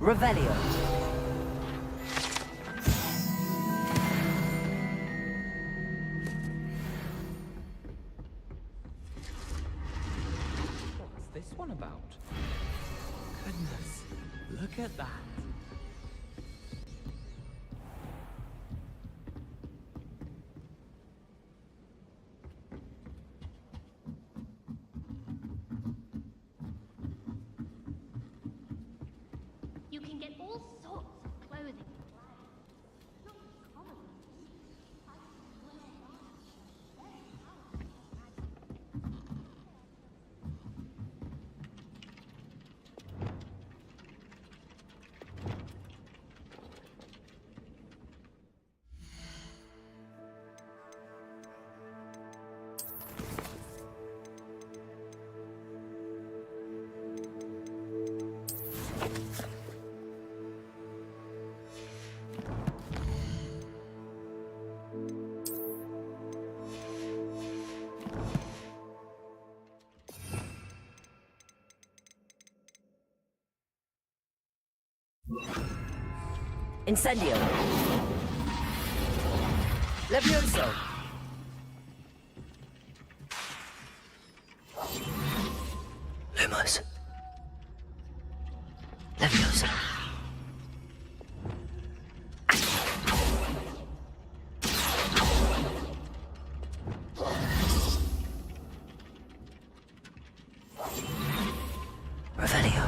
Revelio. What's this one about? Goodness, look at that. You can get all sorts of clothing. Not common. Incendio. Levioso. Lumos. Levioso. Revelio.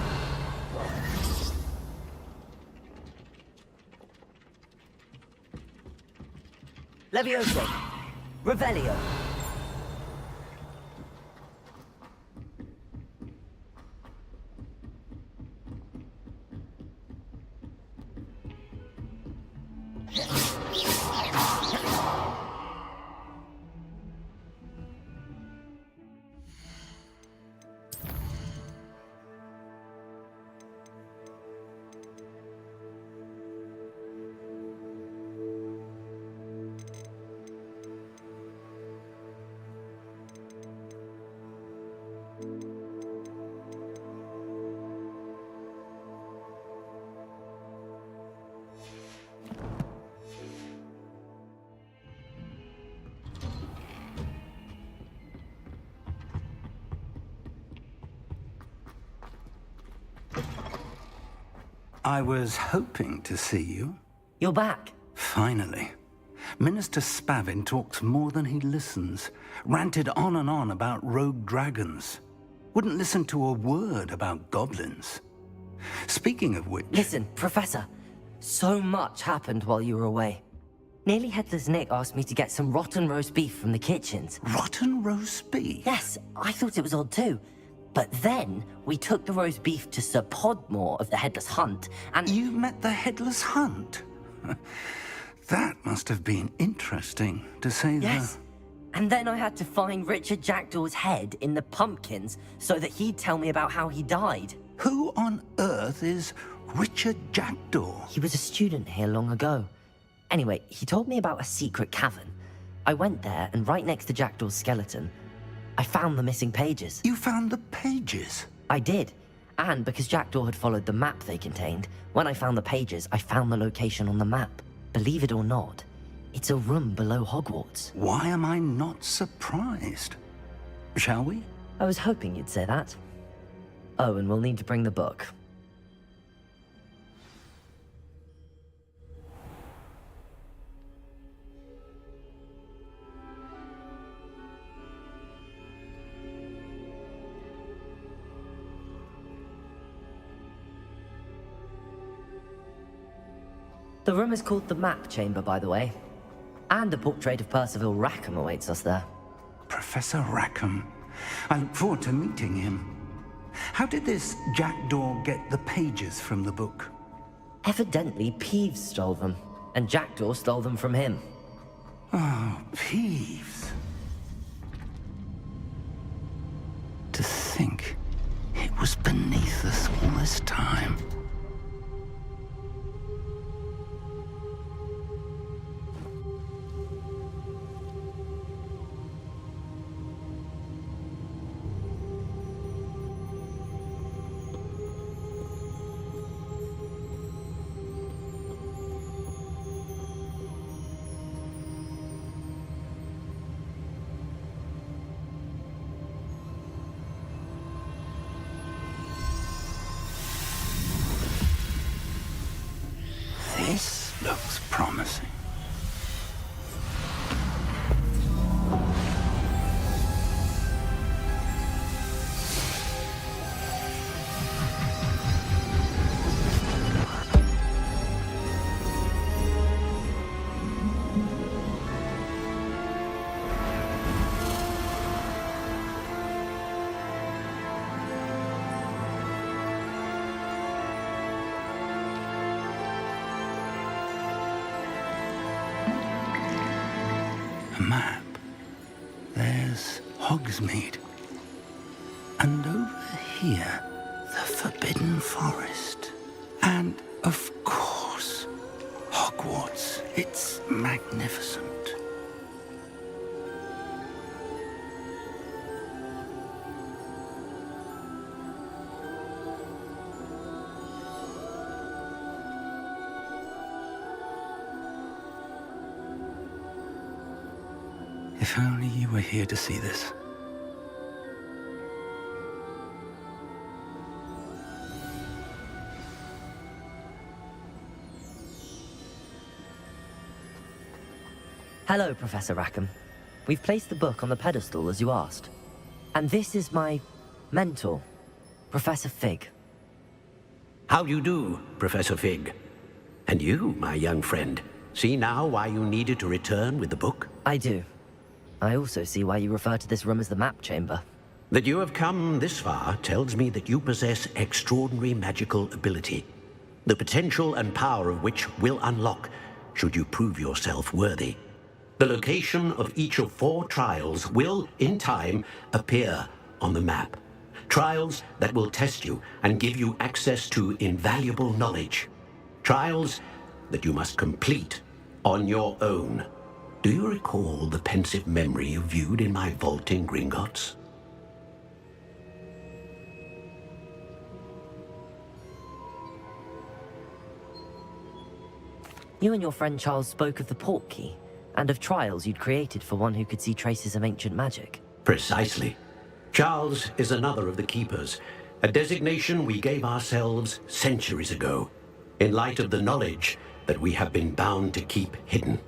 Levioso. Revelio. I was hoping to see you. You're back. Finally. Minister Spavin talks more than he listens. Ranted on and on about rogue dragons. Wouldn't listen to a word about goblins. Speaking of which... Listen, Professor. So much happened while you were away. Nearly Headless Nick asked me to get some rotten roast beef from the kitchens. Rotten roast beef? Yes, I thought it was odd too. But then, we took the roast beef to Sir Podmore of the Headless Hunt, and... You met the Headless Hunt? That must have been interesting, to say the... Yes. And then I had to find Richard Jackdaw's head in the pumpkins so that he'd tell me about how he died. Who on earth is Richard Jackdaw? He was a student here long ago. Anyway, he told me about a secret cavern. I went there, and right next to Jackdaw's skeleton, I found the missing pages. You found the pages? I did. And because Jackdaw had followed the map they contained, when I found the pages, I found the location on the map. Believe it or not, it's a room below Hogwarts. Why am I not surprised? Shall we? I was hoping you'd say that. Oh, and we'll need to bring the book. The room is called the Map Chamber, by the way. And a portrait of Percival Rackham awaits us there. Professor Rackham. I look forward to meeting him. How did this Jackdaw get the pages from the book? Evidently, Peeves stole them, and Jackdaw stole them from him. Oh, Peeves. To think it was beneath us all this time. the map, there's Hogsmeade. And over here, the Forbidden Forest. And, of course, Hogwarts. It's magnificent. If only you were here to see this. Hello, Professor Rackham. We've placed the book on the pedestal as you asked. And this is my mentor, Professor Fig. How do you do, Professor Fig? And you, my young friend, see now why you needed to return with the book? I do. I also see why you refer to this room as the map chamber. That you have come this far tells me that you possess extraordinary magical ability, the potential and power of which will unlock should you prove yourself worthy. The location of each of 4 trials will, in time, appear on the map. Trials that will test you and give you access to invaluable knowledge. Trials that you must complete on your own. Do you recall the pensive memory you viewed in my vault in Gringotts? You and your friend Charles spoke of the port key, and of trials you'd created for one who could see traces of ancient magic. Precisely. Charles is another of the Keepers, a designation we gave ourselves centuries ago, in light of the knowledge that we have been bound to keep hidden.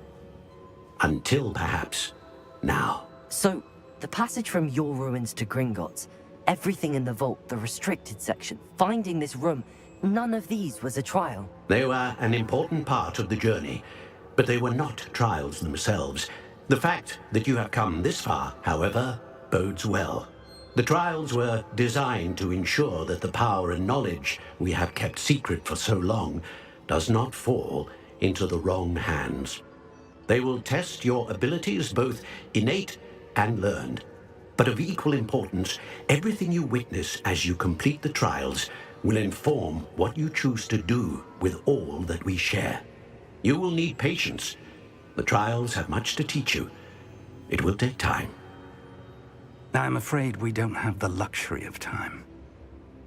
Until, perhaps, now. So, the passage from your ruins to Gringotts, everything in the vault, the restricted section, finding this room, none of these was a trial. They were an important part of the journey, but they were not trials themselves. The fact that you have come this far, however, bodes well. The trials were designed to ensure that the power and knowledge we have kept secret for so long does not fall into the wrong hands. They will test your abilities, both innate and learned. But of equal importance, everything you witness as you complete the trials will inform what you choose to do with all that we share. You will need patience. The trials have much to teach you. It will take time. I'm afraid we don't have the luxury of time.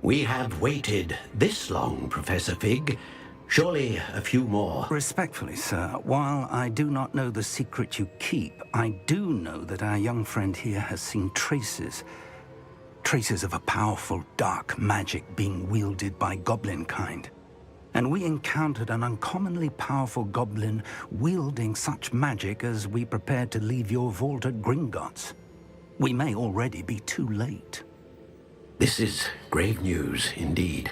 We have waited this long, Professor Fig. Surely a few more. Respectfully, sir, while I do not know the secret you keep, I do know that our young friend here has seen traces of a powerful dark magic being wielded by goblin kind. And we encountered an uncommonly powerful goblin wielding such magic as we prepared to leave your vault at Gringotts. We may already be too late. This is grave news indeed.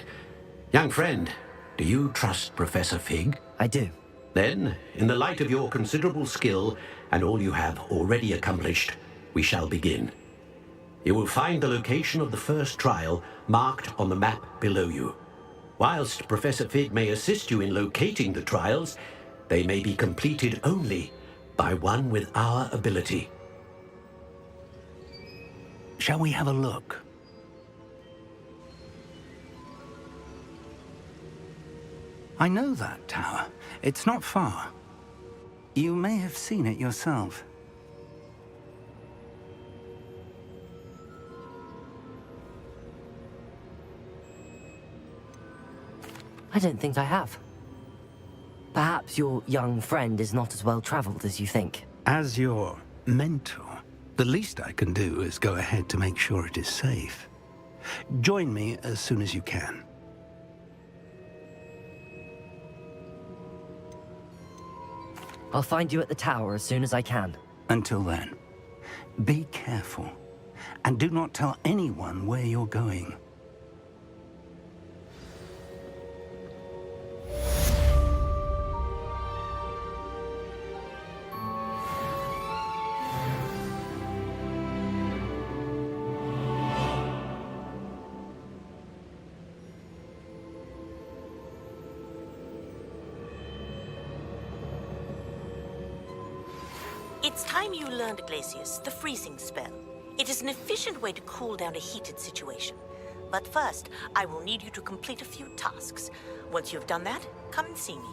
Young friend, do you trust Professor Fig? I do. Then, in the light of your considerable skill and all you have already accomplished, we shall begin. You will find the location of the first trial marked on the map below you. Whilst Professor Fig may assist you in locating the trials, they may be completed only by one with our ability. Shall we have a look? I know that tower. It's not far. You may have seen it yourself. I don't think I have. Perhaps your young friend is not as well traveled as you think. As your mentor, the least I can do is go ahead to make sure it is safe. Join me as soon as you can. I'll find you at the tower as soon as I can. Until then, be careful, and do not tell anyone where you're going. It's time you learned, Glacius, the freezing spell. It is an efficient way to cool down a heated situation. But first, I will need you to complete a few tasks. Once you've done that, come and see me.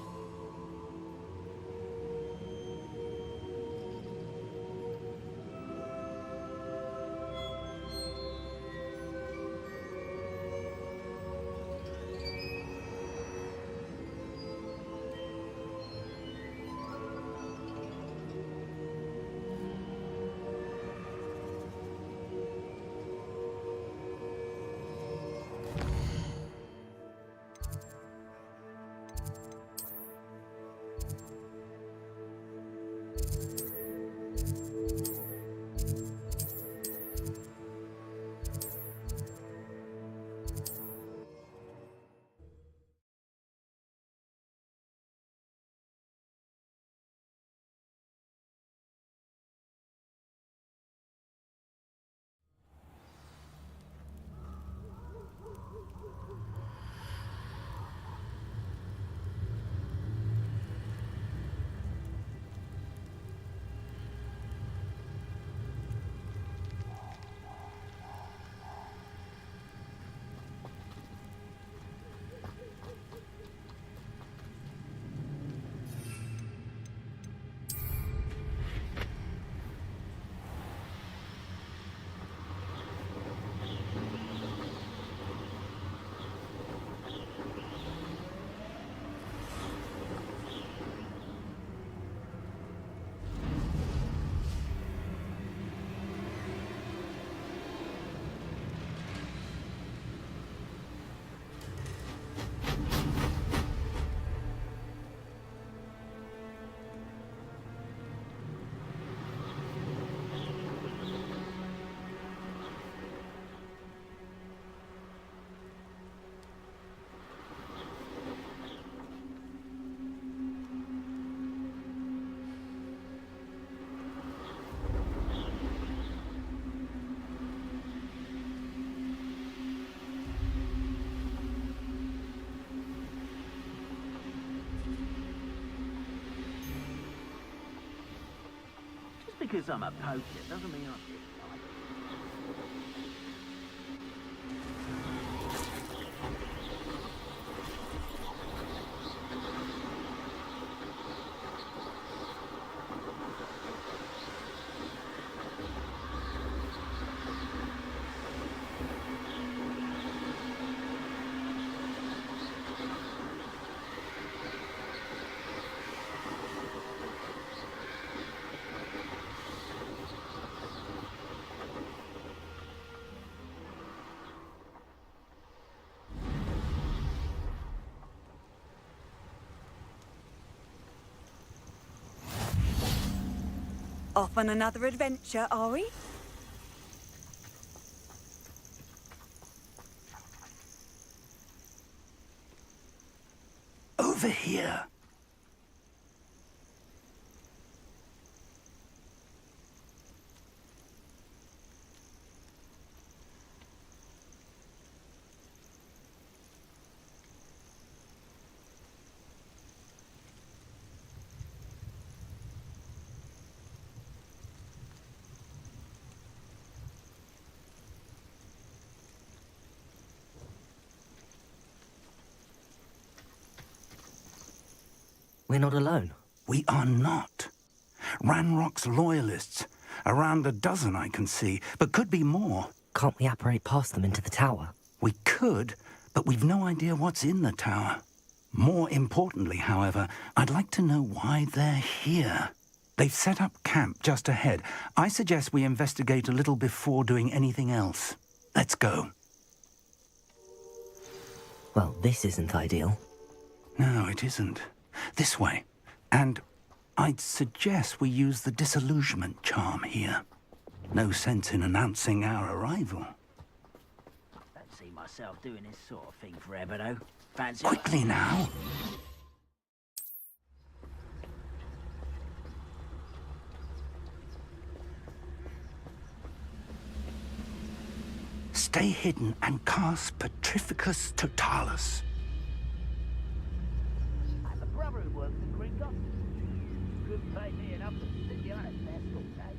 Because I'm a poacher doesn't mean I'm... Off on another adventure, are we? Over here. We're not alone. We are not. Ranrock's loyalists. Around a dozen I can see, but could be more. Can't we apparate past them into the tower? We could, but we've no idea what's in the tower. More importantly, however, I'd like to know why they're here. They've set up camp just ahead. I suggest we investigate a little before doing anything else. Let's go. Well, this isn't ideal. No, it isn't. This way. And I'd suggest we use the disillusionment charm here. No sense in announcing our arrival. Don't see myself doing this sort of thing forever, though. Fancy... Quickly now. Stay hidden and cast Petrificus Totalis. I have a brother who works in Green Goblin. Good Pay me enough to sit you on a desk all day.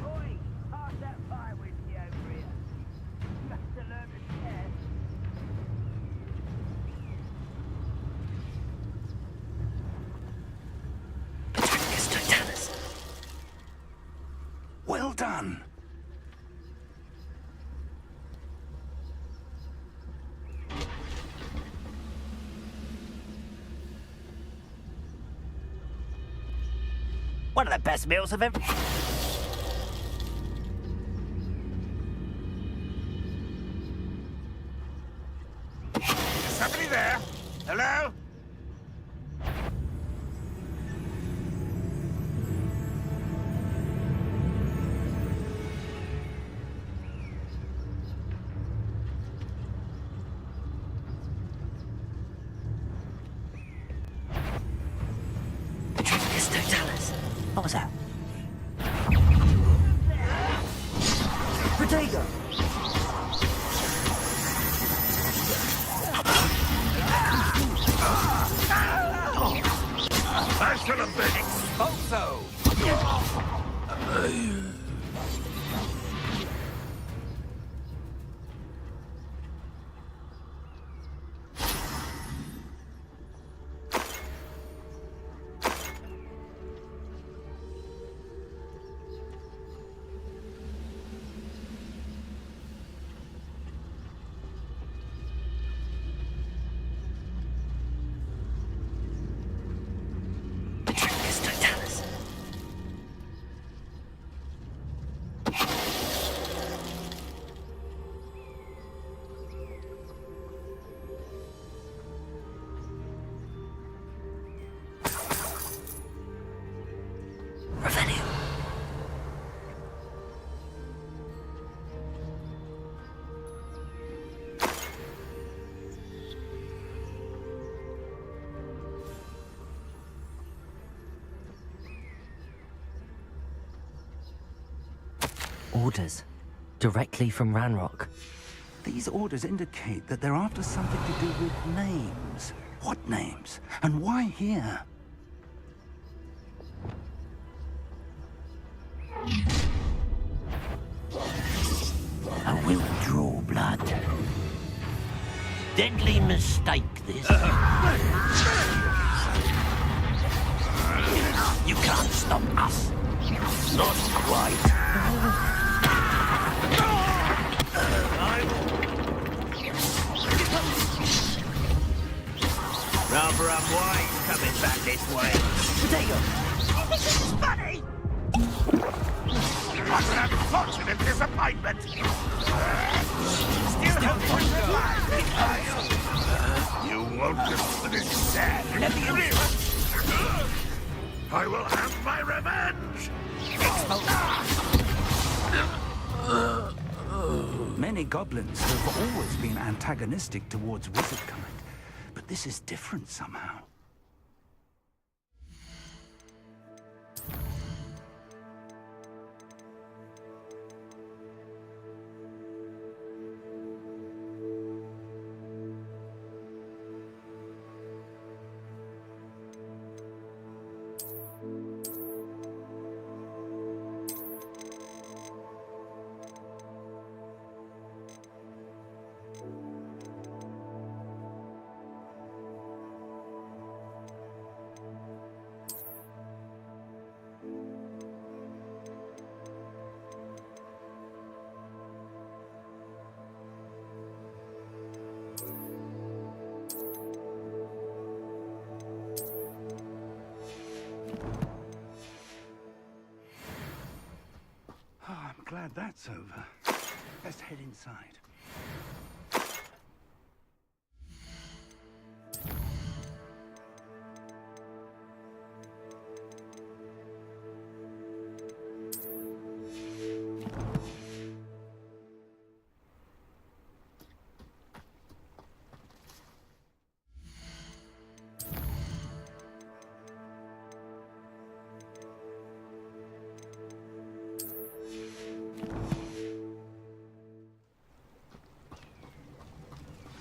Oi, pass that fire whiskey over here. You have to learn to share. Patroclus Totalis. Well done. One of the best meals I've ever... Somebody there? Hello? Patroclus Totalis. What was that? Protego! I should have been expulso! Patroclus Totalis. Revelio. Orders. Directly from Ranrock. These orders indicate that they're after something to do with names. What names? And why here? I will draw blood. Deadly mistake, this. You can't stop us. Not quite. Rather unwise coming back this way. Protego! Funny! What an unfortunate disappointment! Still have one to You won't just finish sad. I will have my revenge! Many goblins have always been antagonistic towards wizard kind, but this is different somehow. glad that's over. Let's head inside.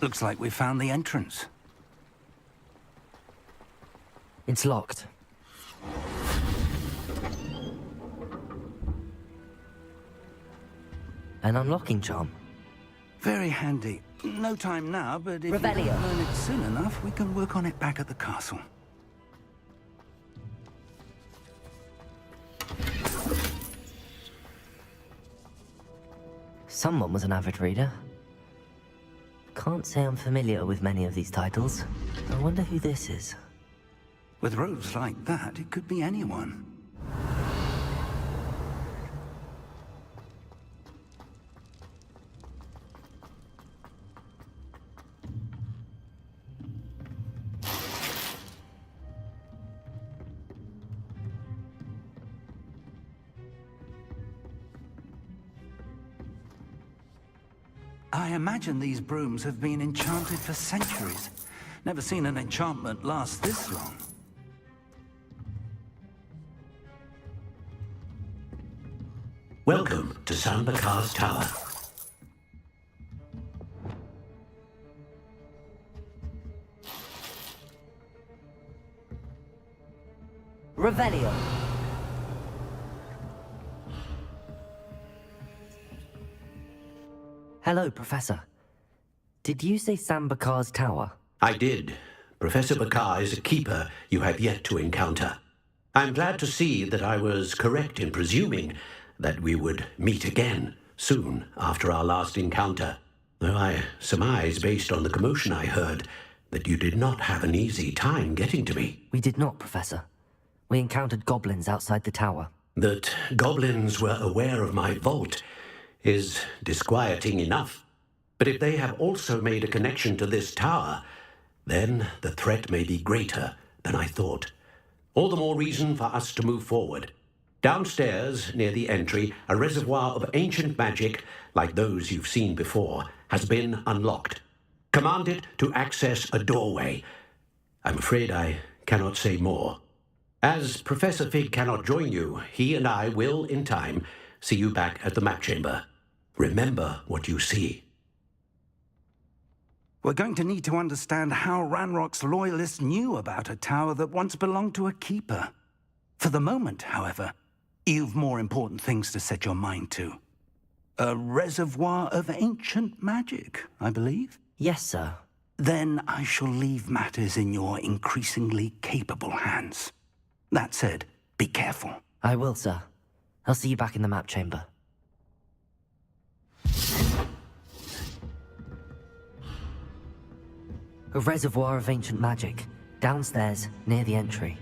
Looks like we found the entrance. It's locked. An unlocking charm. Very handy. No time now, but if Revelio. you don't learn it soon enough, we can work on it back at the castle. Someone was an avid reader. Can't say I'm familiar with many of these titles. I wonder who this is. With robes like that, it could be anyone. I imagine these brooms have been enchanted for centuries. Never seen an enchantment last this long. Welcome to Sambakar's Tower. Revelio. Hello, Professor. Did you say Sambakar's Tower? I did. Professor Bakar is a keeper you have yet to encounter. I'm glad to see that I was correct in presuming that we would meet again soon after our last encounter, though I surmise, based on the commotion I heard, that you did not have an easy time getting to me. We did not, Professor. We encountered goblins outside the tower. That goblins were aware of my vault is disquieting enough. But if they have also made a connection to this tower, then the threat may be greater than I thought. All the more reason for us to move forward. Downstairs, near the entry, a reservoir of ancient magic, like those you've seen before, has been unlocked. Command it to access a doorway. I'm afraid I cannot say more. As Professor Fig cannot join you, he and I will, in time, see you back at the map chamber. Remember what you see. We're going to need to understand how Ranrock's loyalists knew about a tower that once belonged to a keeper. For the moment, however, you've more important things to set your mind to. A reservoir of ancient magic, I believe? Yes, sir. Then I shall leave matters in your increasingly capable hands. That said, be careful. I will, sir. I'll see you back in the map chamber. A reservoir of ancient magic, downstairs, near the entry.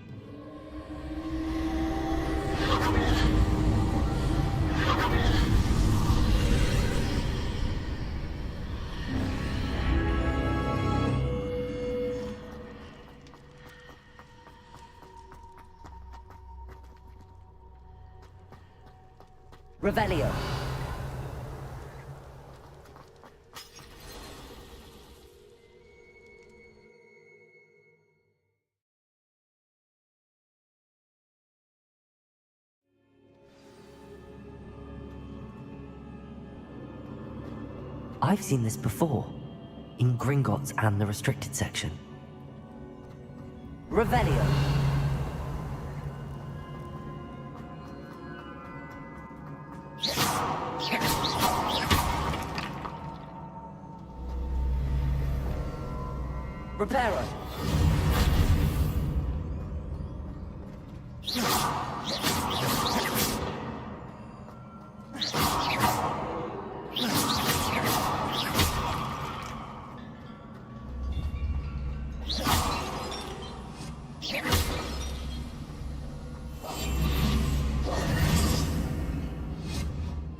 Revelio. I've seen this before, in Gringotts and the restricted section. Revelio. Reparo.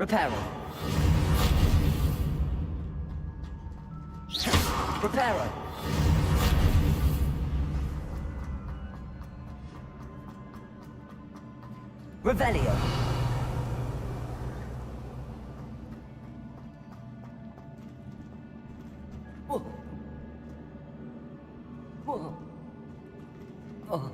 Reparo. Reparo. Revelio. Whoa. Whoa. Oh.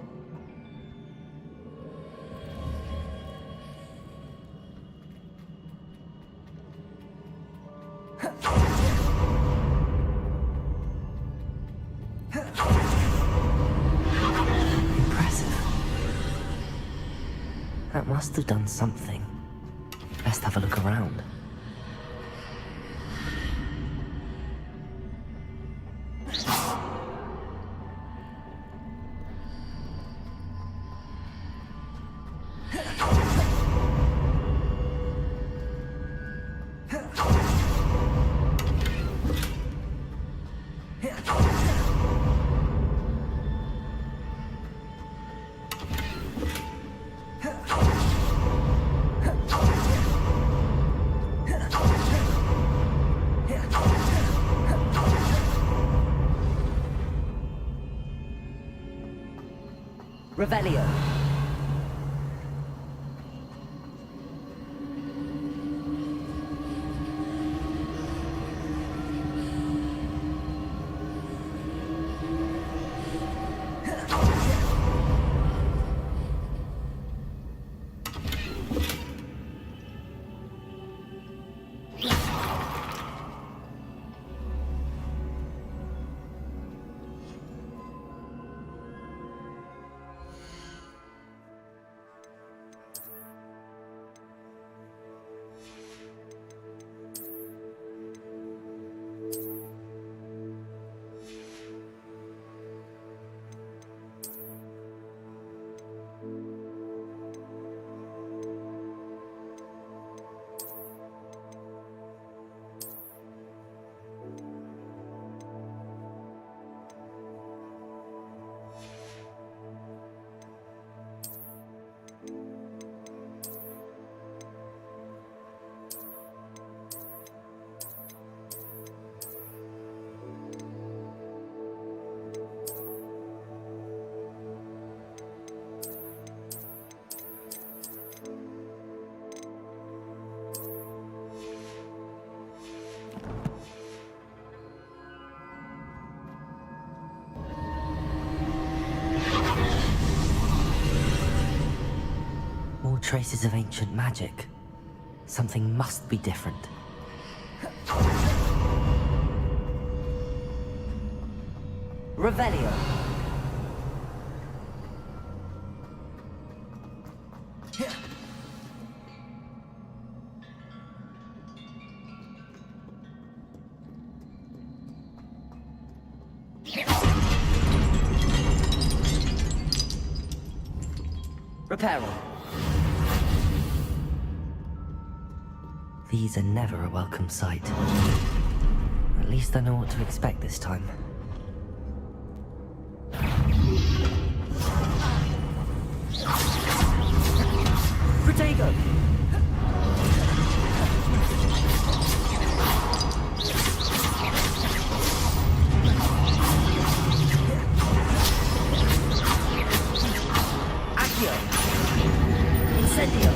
Impressive. That must have done something. Best have a look around. Revelio. More traces of ancient magic. Something must be different. Revelio. Reparo. These are never a welcome sight. At least I know what to expect this time. Protego! Accio! Incendio!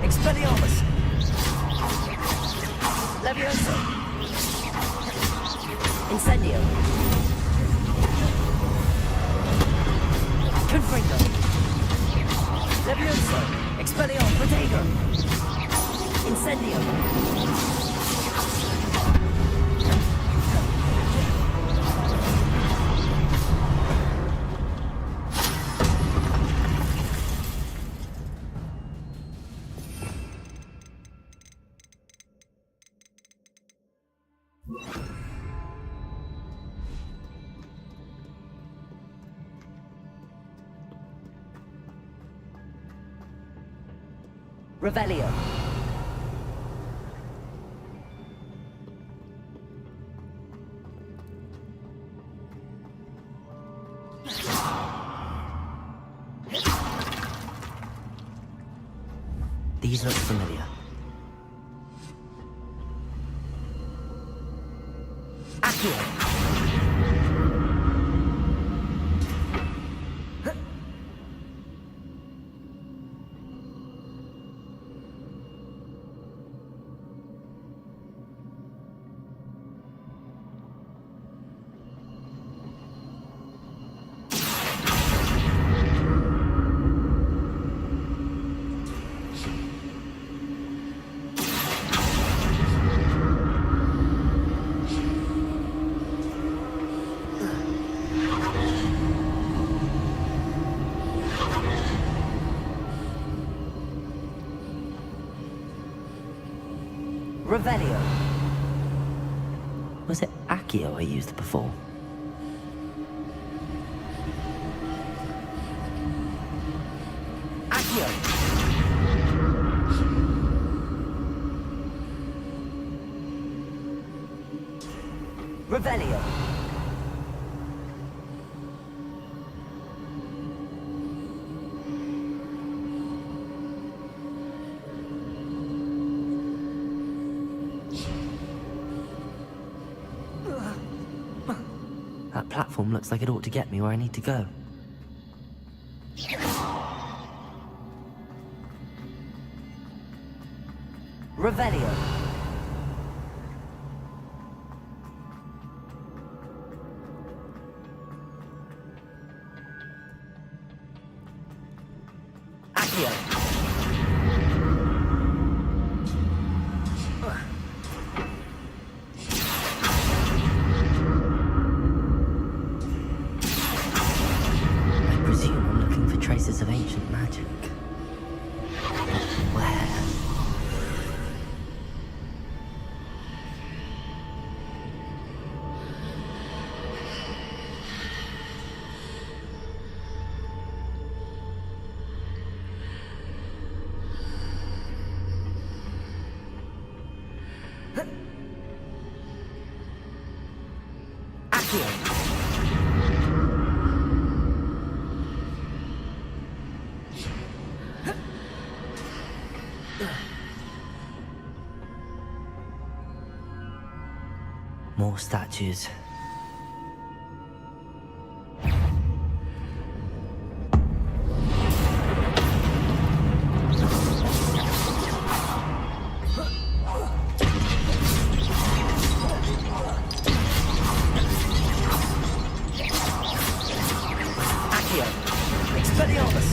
Expelliarmus! Levioso! Incendio! Confringo! Levioso! Expelliarmus! Protego! Incendio! Revelio. These look familiar. Accio. Revelio. Was it Accio I used before? Accio! Revelio. That platform looks like it ought to get me where I need to go. Revelio. Accio. I presume I'm looking for traces of ancient magic. But where? Accio. More statues. Accio. Expelliarmus.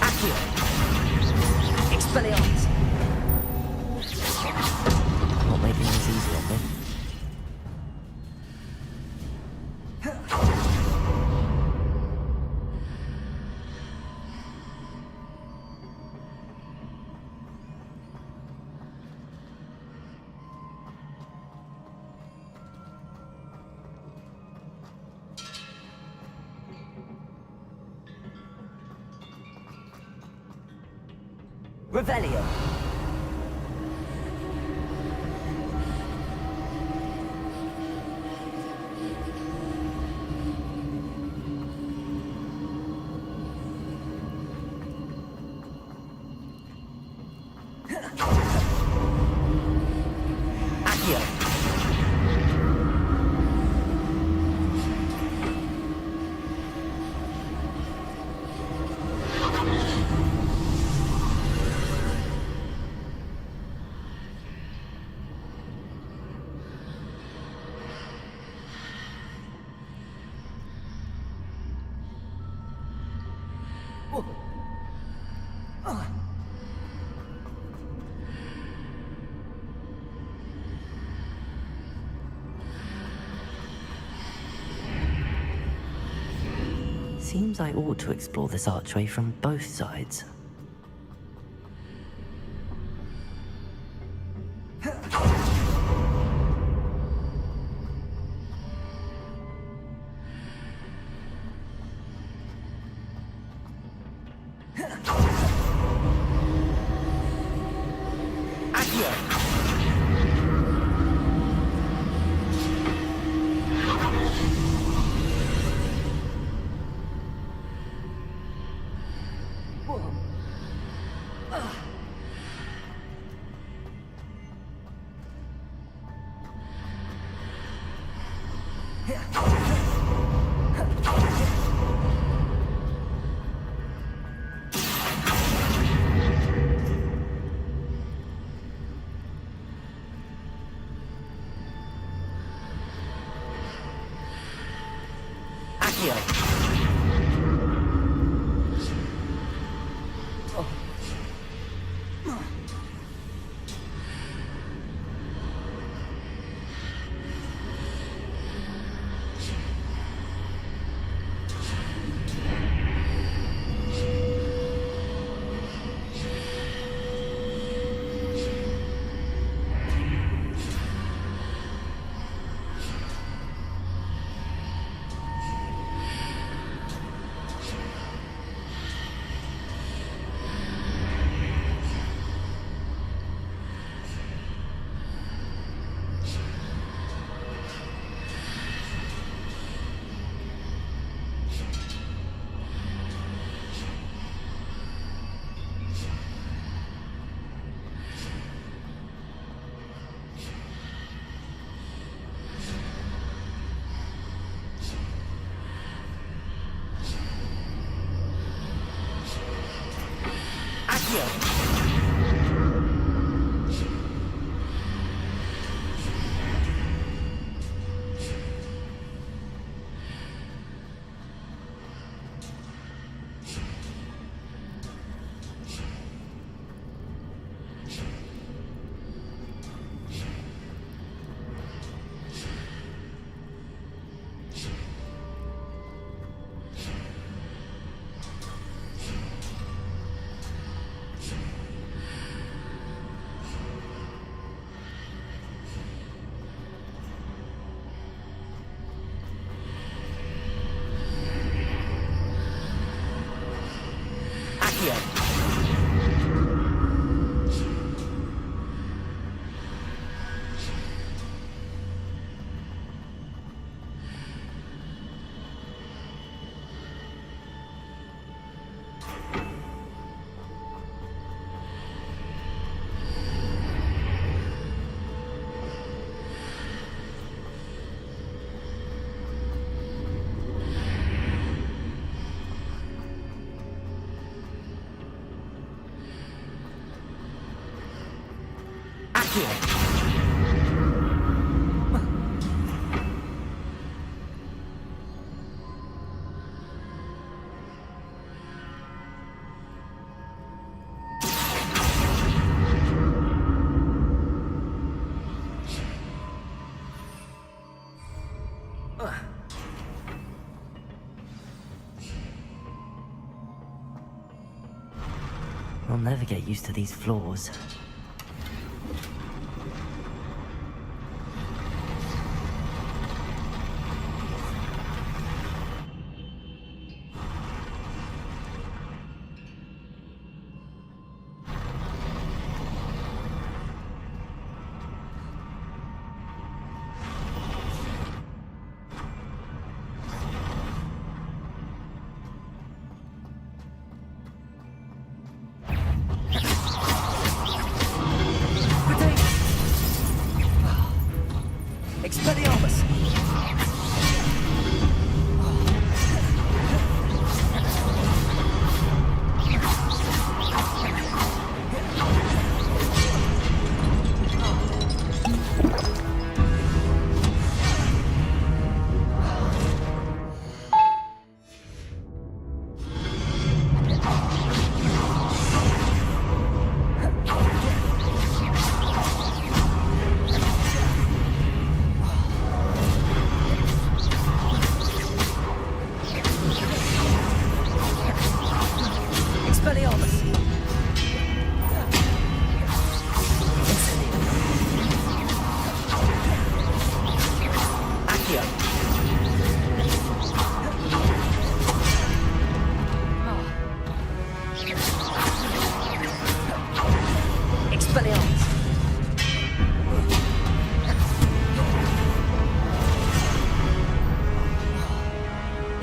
Accio. Expelliarmus. Not making this easy on me. Revelio. Accio. Seems I ought to explore this archway from both sides. I'll never get used to these floors. Expelliarmus! Accio! Expelliarmus!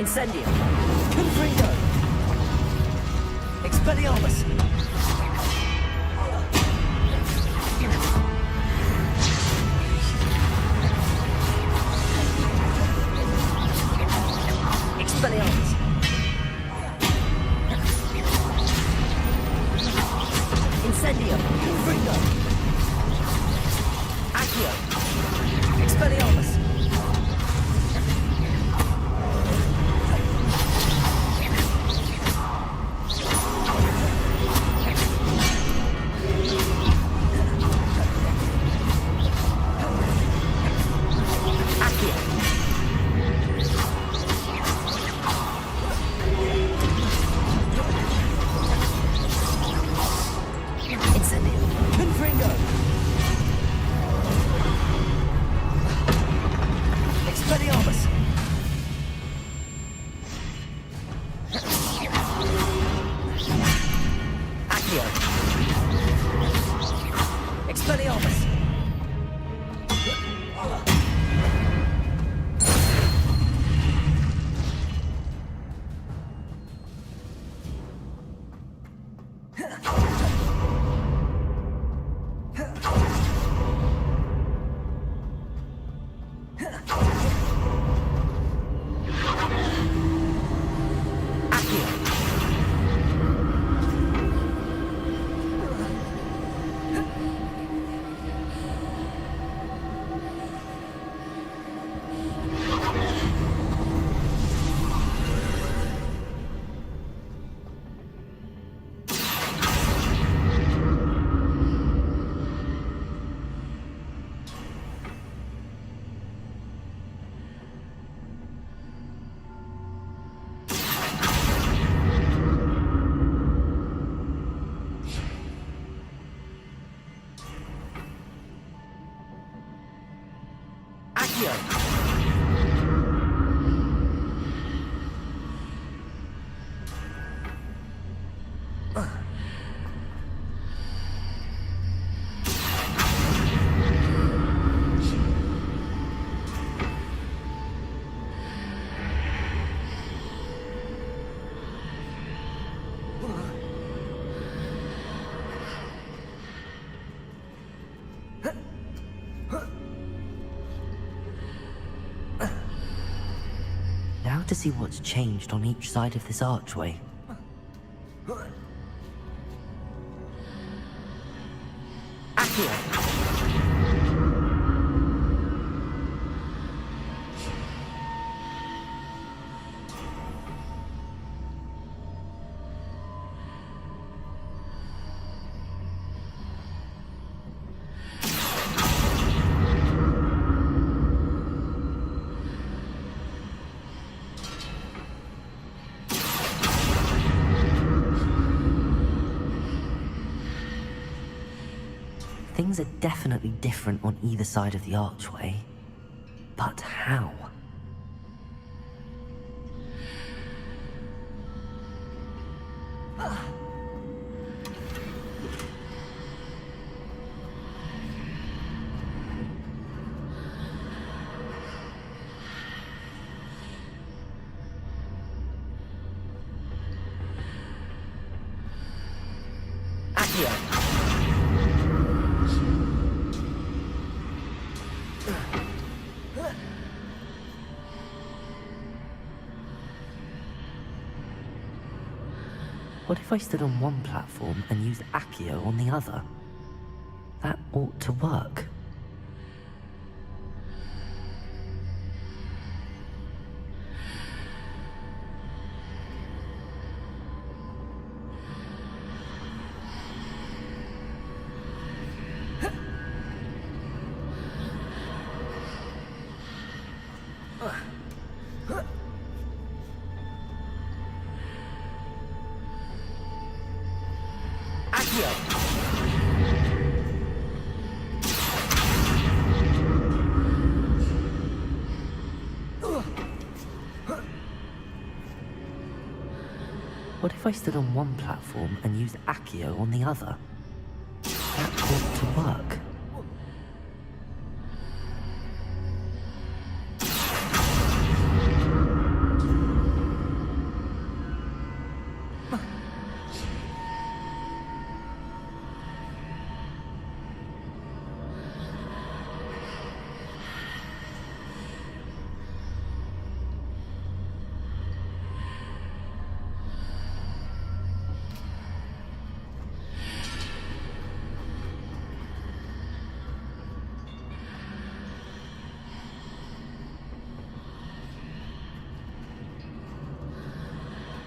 Incendio! Confringo! Expelliarmus! Expelliarmus! Incendio! Confringo! Accio! Expelliarmus! Expelliarmus! Now to see what's changed on each side of this archway. Accio! Things are definitely different on either side of the archway. But how? Accio! What if I stood on one platform and used Accio on the other? That ought to work. What if I stood on one platform and used Accio on the other? That ought to work.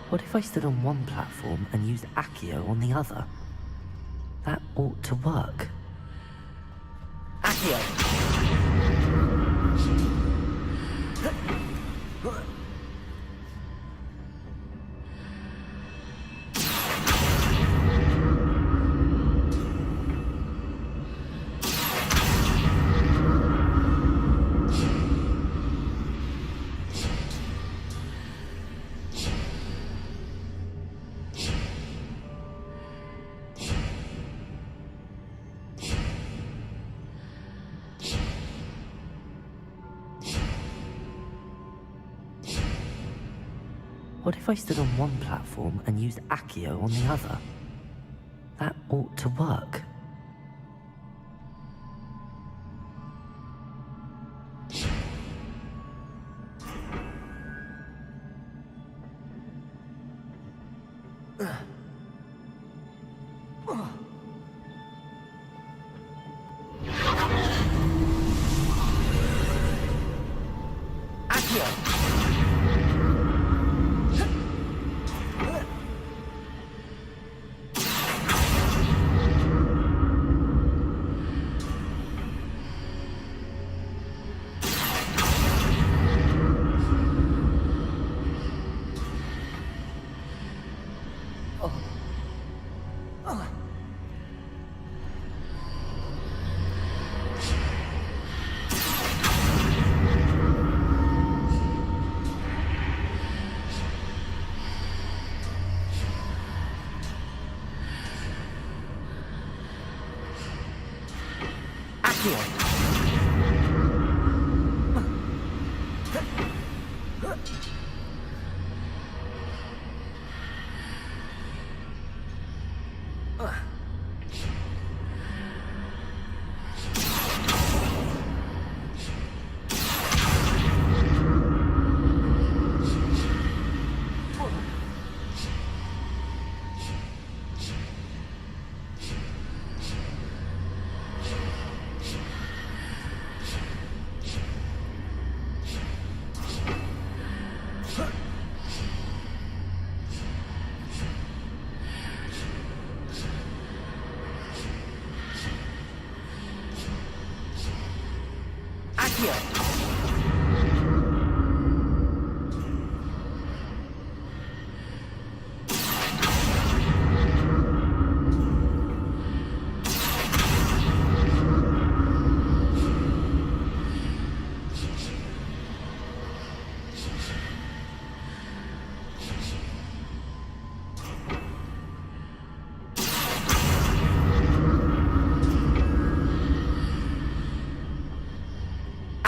What if I stood on one platform and used Accio on the other? That ought to work. Accio! What if I stood on one platform and used Accio on the other? That ought to work. Accio!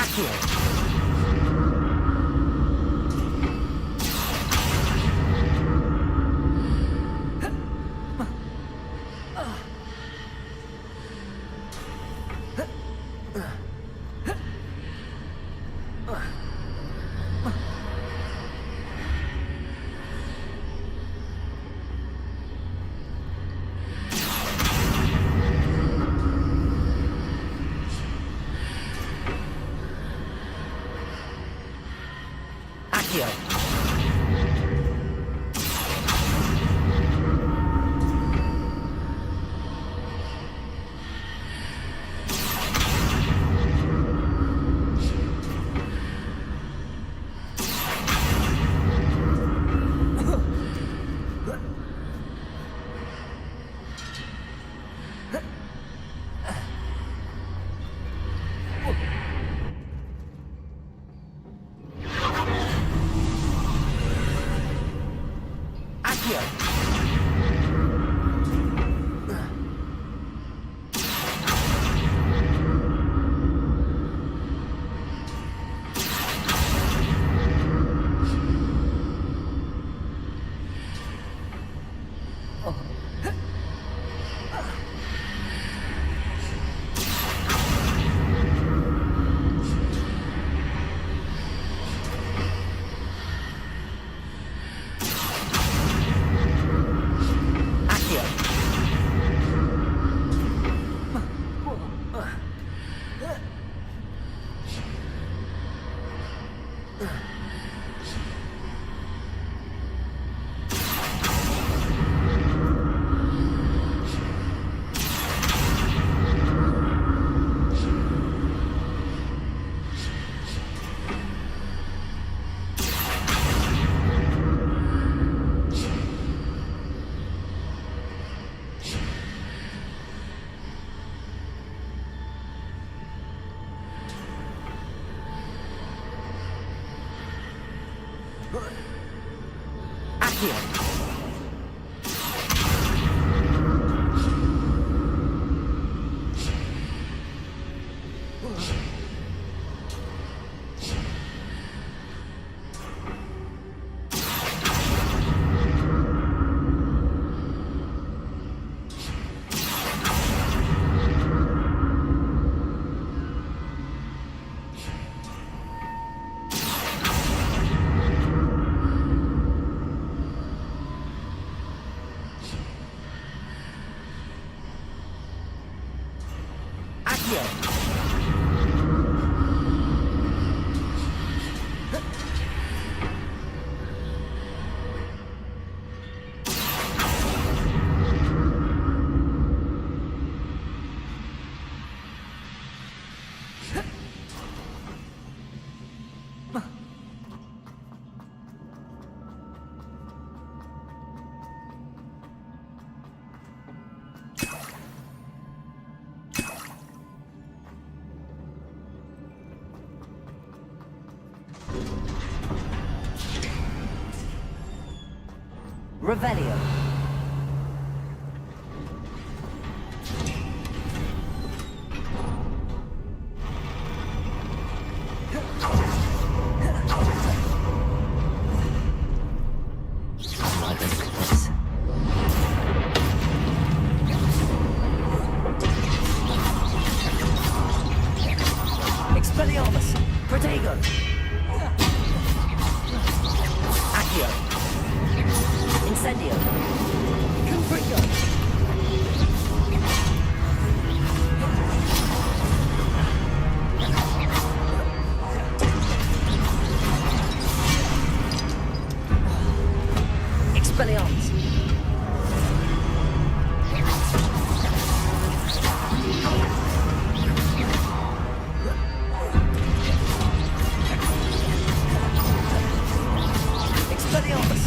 Accio! Accio! Revelio. Right, let's look at this. Expelliarmus! Protego! Accio! Incendio! Confringo! Expelliarmus! Expelliarmus!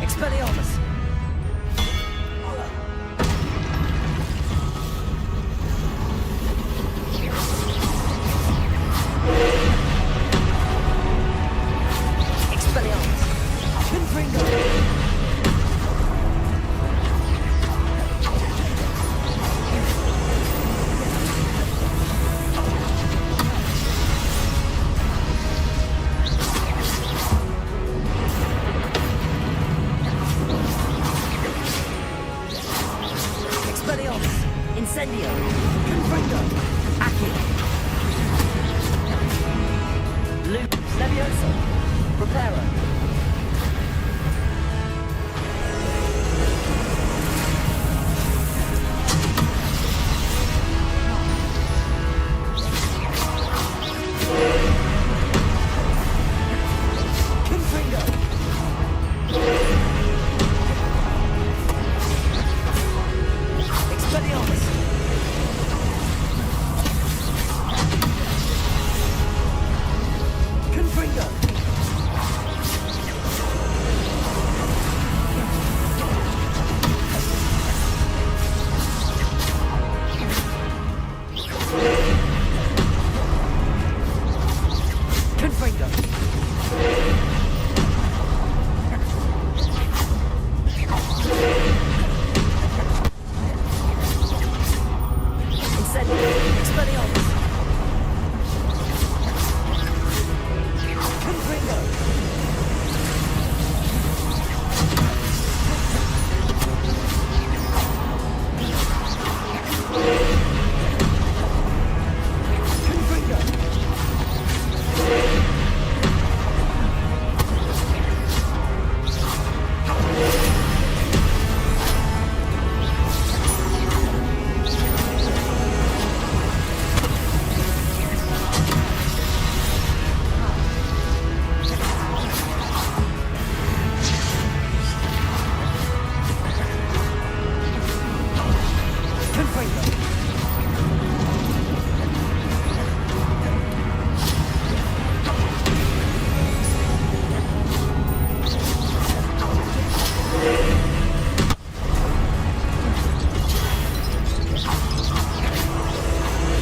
Expelliarmus! Expelliarmus! Confringo! Expelliarmus! Incendio! Confringo! Accio! Loop! Levioso! Preparo! Confringo! Expelliarmus! Confringo! Confringo! Incendio! Expelliarmus! Confringo! Confringo! Confringo!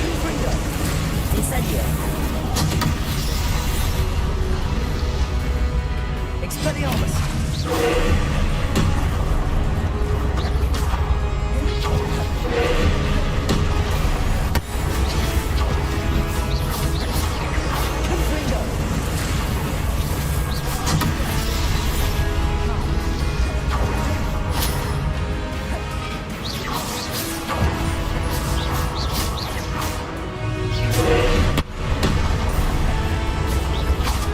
Confringo! Incendio! Expelliarmus! Confringo!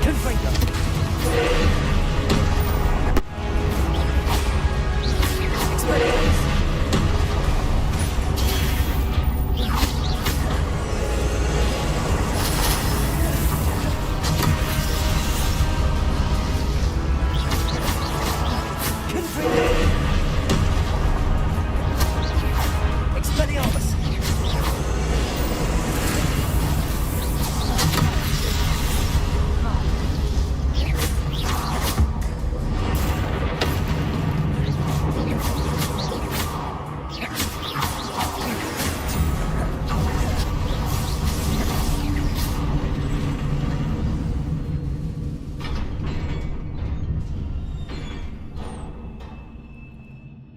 Confringo!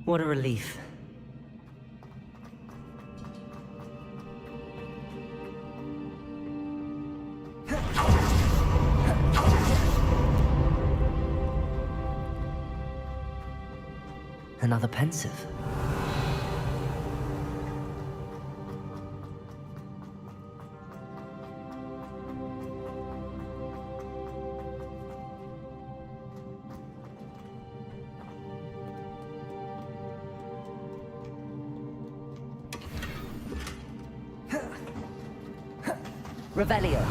What a relief. Another pensive. Revelio.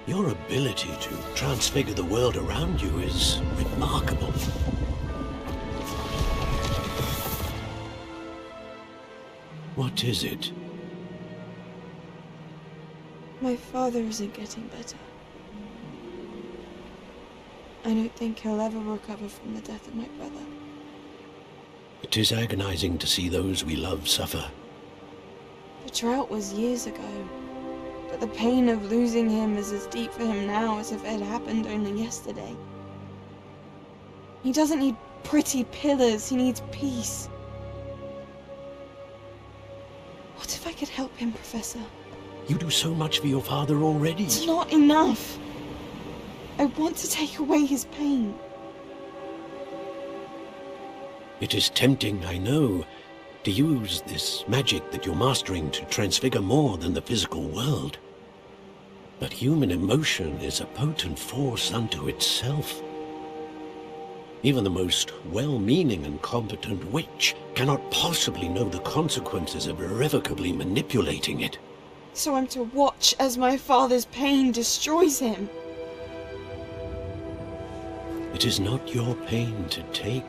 Your ability to transfigure the world around you is remarkable. What is it? My father isn't getting better. I don't think he'll ever recover from the death of my brother. It is agonizing to see those we love suffer. The drought was years ago, but the pain of losing him is as deep for him now as if it had happened only yesterday. He doesn't need pretty pillars, he needs peace. What if I could help him, Professor? You do so much for your father already. It's not enough. I want to take away his pain. It is tempting, I know, to use this magic that you're mastering to transfigure more than the physical world. But human emotion is a potent force unto itself. Even the most well-meaning and competent witch cannot possibly know the consequences of irrevocably manipulating it. So I'm to watch as my father's pain destroys him. It is not your pain to take.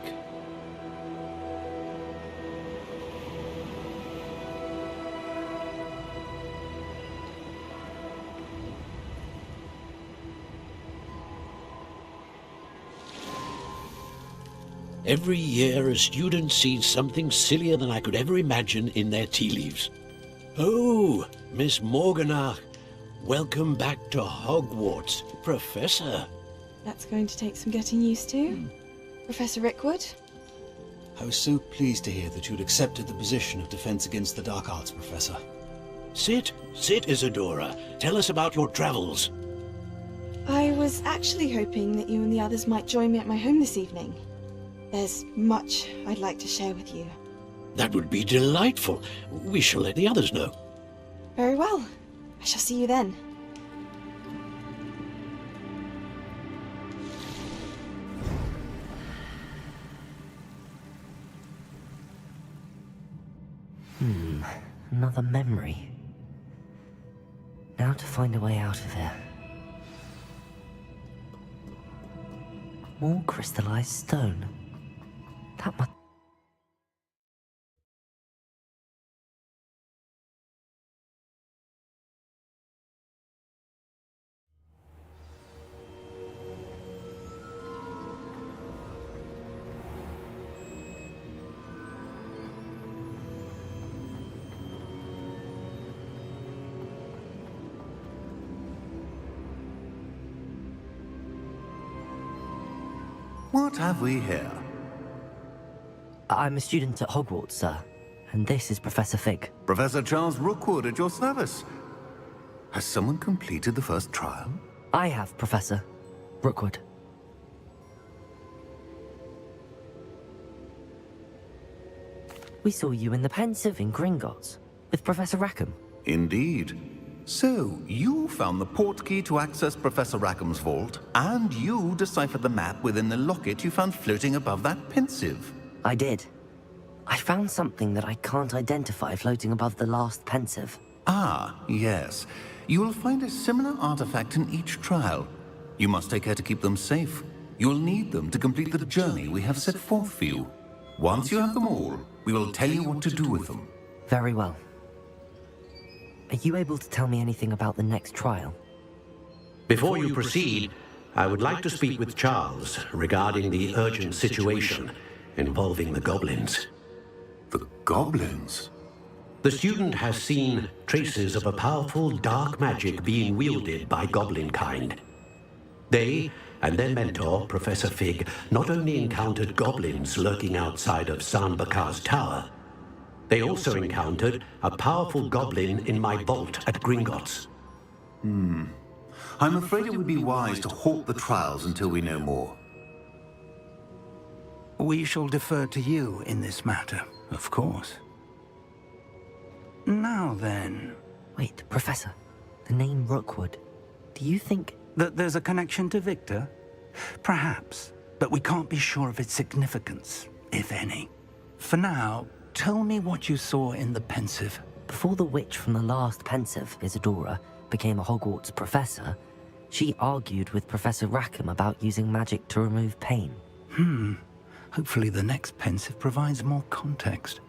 Every year a student sees something sillier than I could ever imagine in their tea leaves. Oh, Miss Morganach, welcome back to Hogwarts, Professor. That's going to take some getting used to. Professor Rickwood? I was so pleased to hear that you'd accepted the position of Defense Against the Dark Arts, Professor. Sit, Isadora. Tell us about your travels. I was actually hoping that you and the others might join me at my home this evening. There's much I'd like to share with you. That would be delightful. We shall let the others know. Very well. I shall see you then. Another memory. Now to find a way out of here. More crystallized stone. That must... What have we here? I'm a student at Hogwarts, sir. And this is Professor Fig. Professor Charles Rookwood at your service. Has someone completed the first trial? I have, Professor Rookwood. We saw you in the Pensive in Gringotts with Professor Rackham. Indeed. So, you found the port key to access Professor Rackham's vault, and you deciphered the map within the locket you found floating above that pensive. I did. I found something that I can't identify floating above the last pensive. Ah, yes. You will find a similar artifact in each trial. You must take care to keep them safe. You'll need them to complete the journey we have set forth for you. Once you have them all, we will tell you what to do with them. Very well. Are you able to tell me anything about the next trial? Before you proceed, I would like to speak with Charles regarding the urgent situation involving the goblins. The goblins? The student has seen traces of a powerful dark magic being wielded by goblin kind. They and their mentor, Professor Fig, not only encountered goblins lurking outside of San Bakar's tower, they also encountered a powerful goblin in my vault at Gringotts. I'm afraid it would be wise to halt the trials until we know more. We shall defer to you in this matter, of course. Now then... Wait, Professor. The name Rookwood. Do you think... that there's a connection to Victor? Perhaps, but we can't be sure of its significance, if any. For now, tell me what you saw in the pensive. Before the witch from the last pensive, Isadora, became a Hogwarts professor, she argued with Professor Rackham about using magic to remove pain. Hopefully the next pensive provides more context.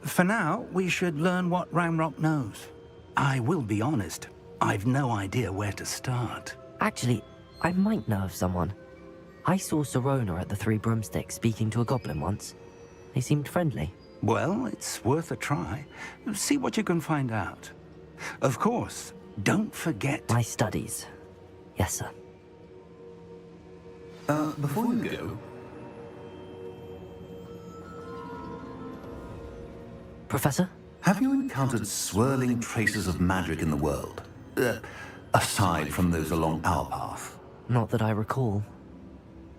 For now, we should learn what Ranrock knows. I will be honest, I've no idea where to start. Actually, I might know of someone. I saw Sirona at the Three Broomsticks speaking to a goblin once. They seemed friendly. Well, it's worth a try. See what you can find out. Of course, don't forget... My studies. Yes, sir. Before you go... Professor? Have you encountered swirling traces of magic in the world? Aside from those along our path? Not that I recall.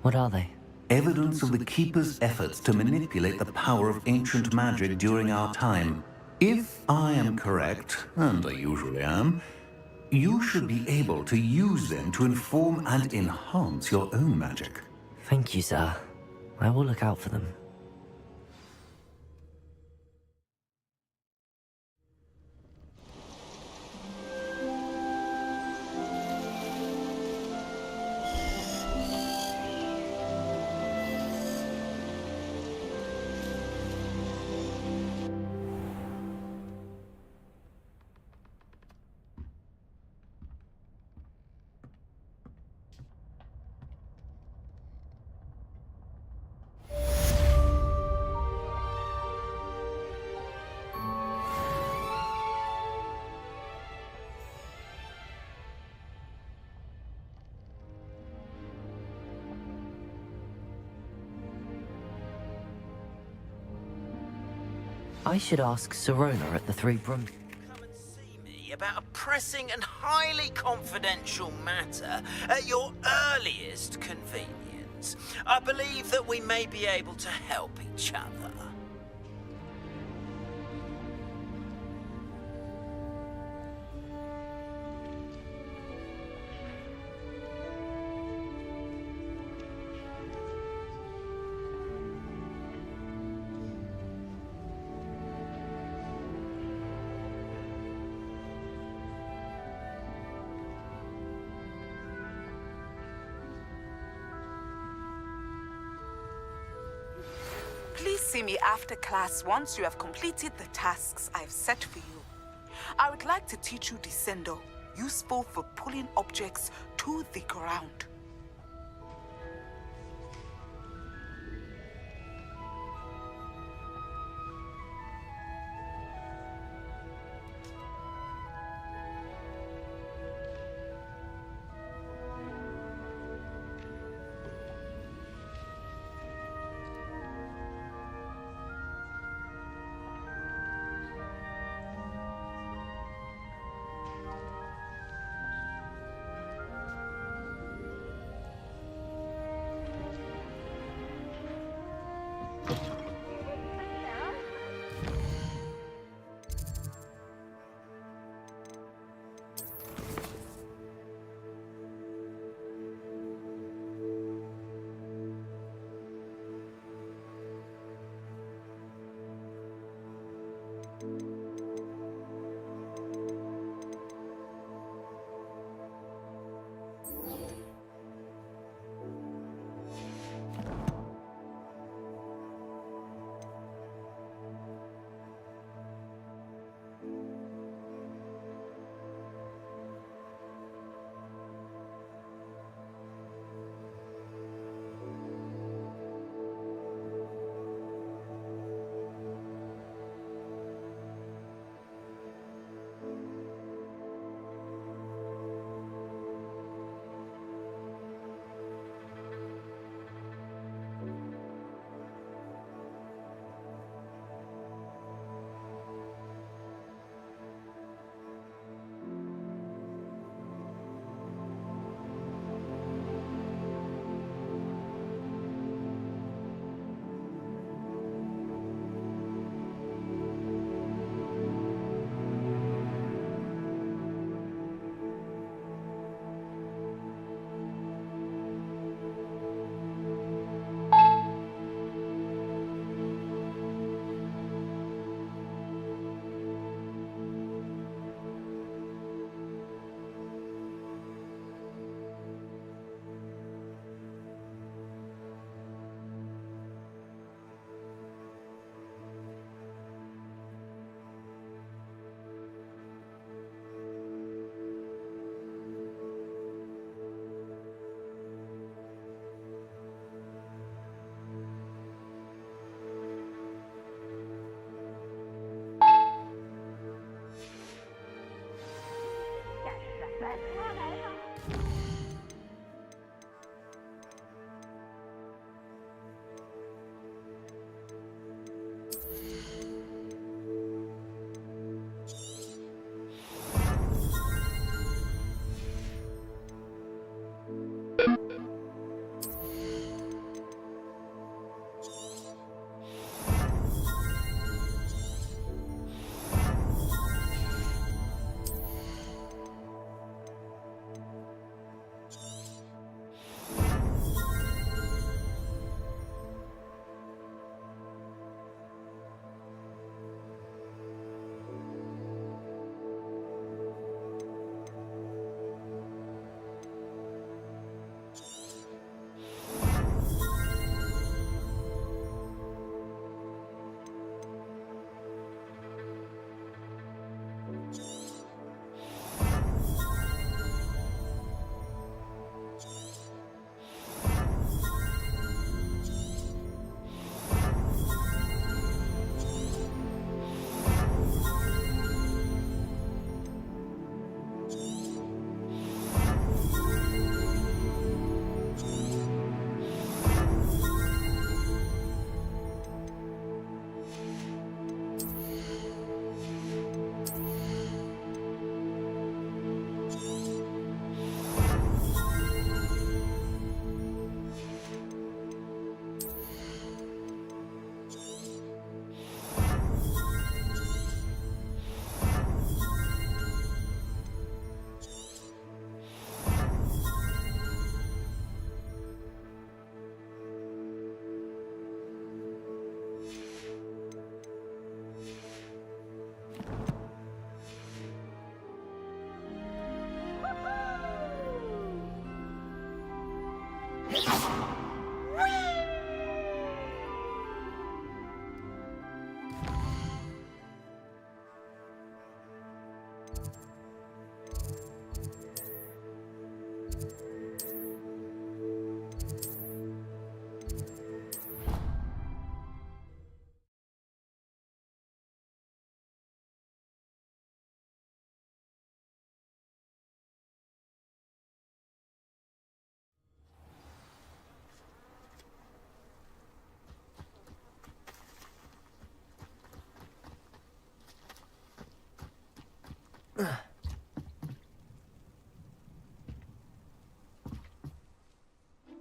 What are they? Evidence of the Keeper's efforts to manipulate the power of ancient magic during our time. If I am correct, and I usually am, you should be able to use them to inform and enhance your own magic. Thank you, sir. I will look out for them. I should ask Sirona at the Three Broom... Come and see me about a pressing and highly confidential matter at your earliest convenience. I believe that we may be able to help each other. Please see me after class once you have completed the tasks I've set for you. I would like to teach you Descendo, useful for pulling objects to the ground.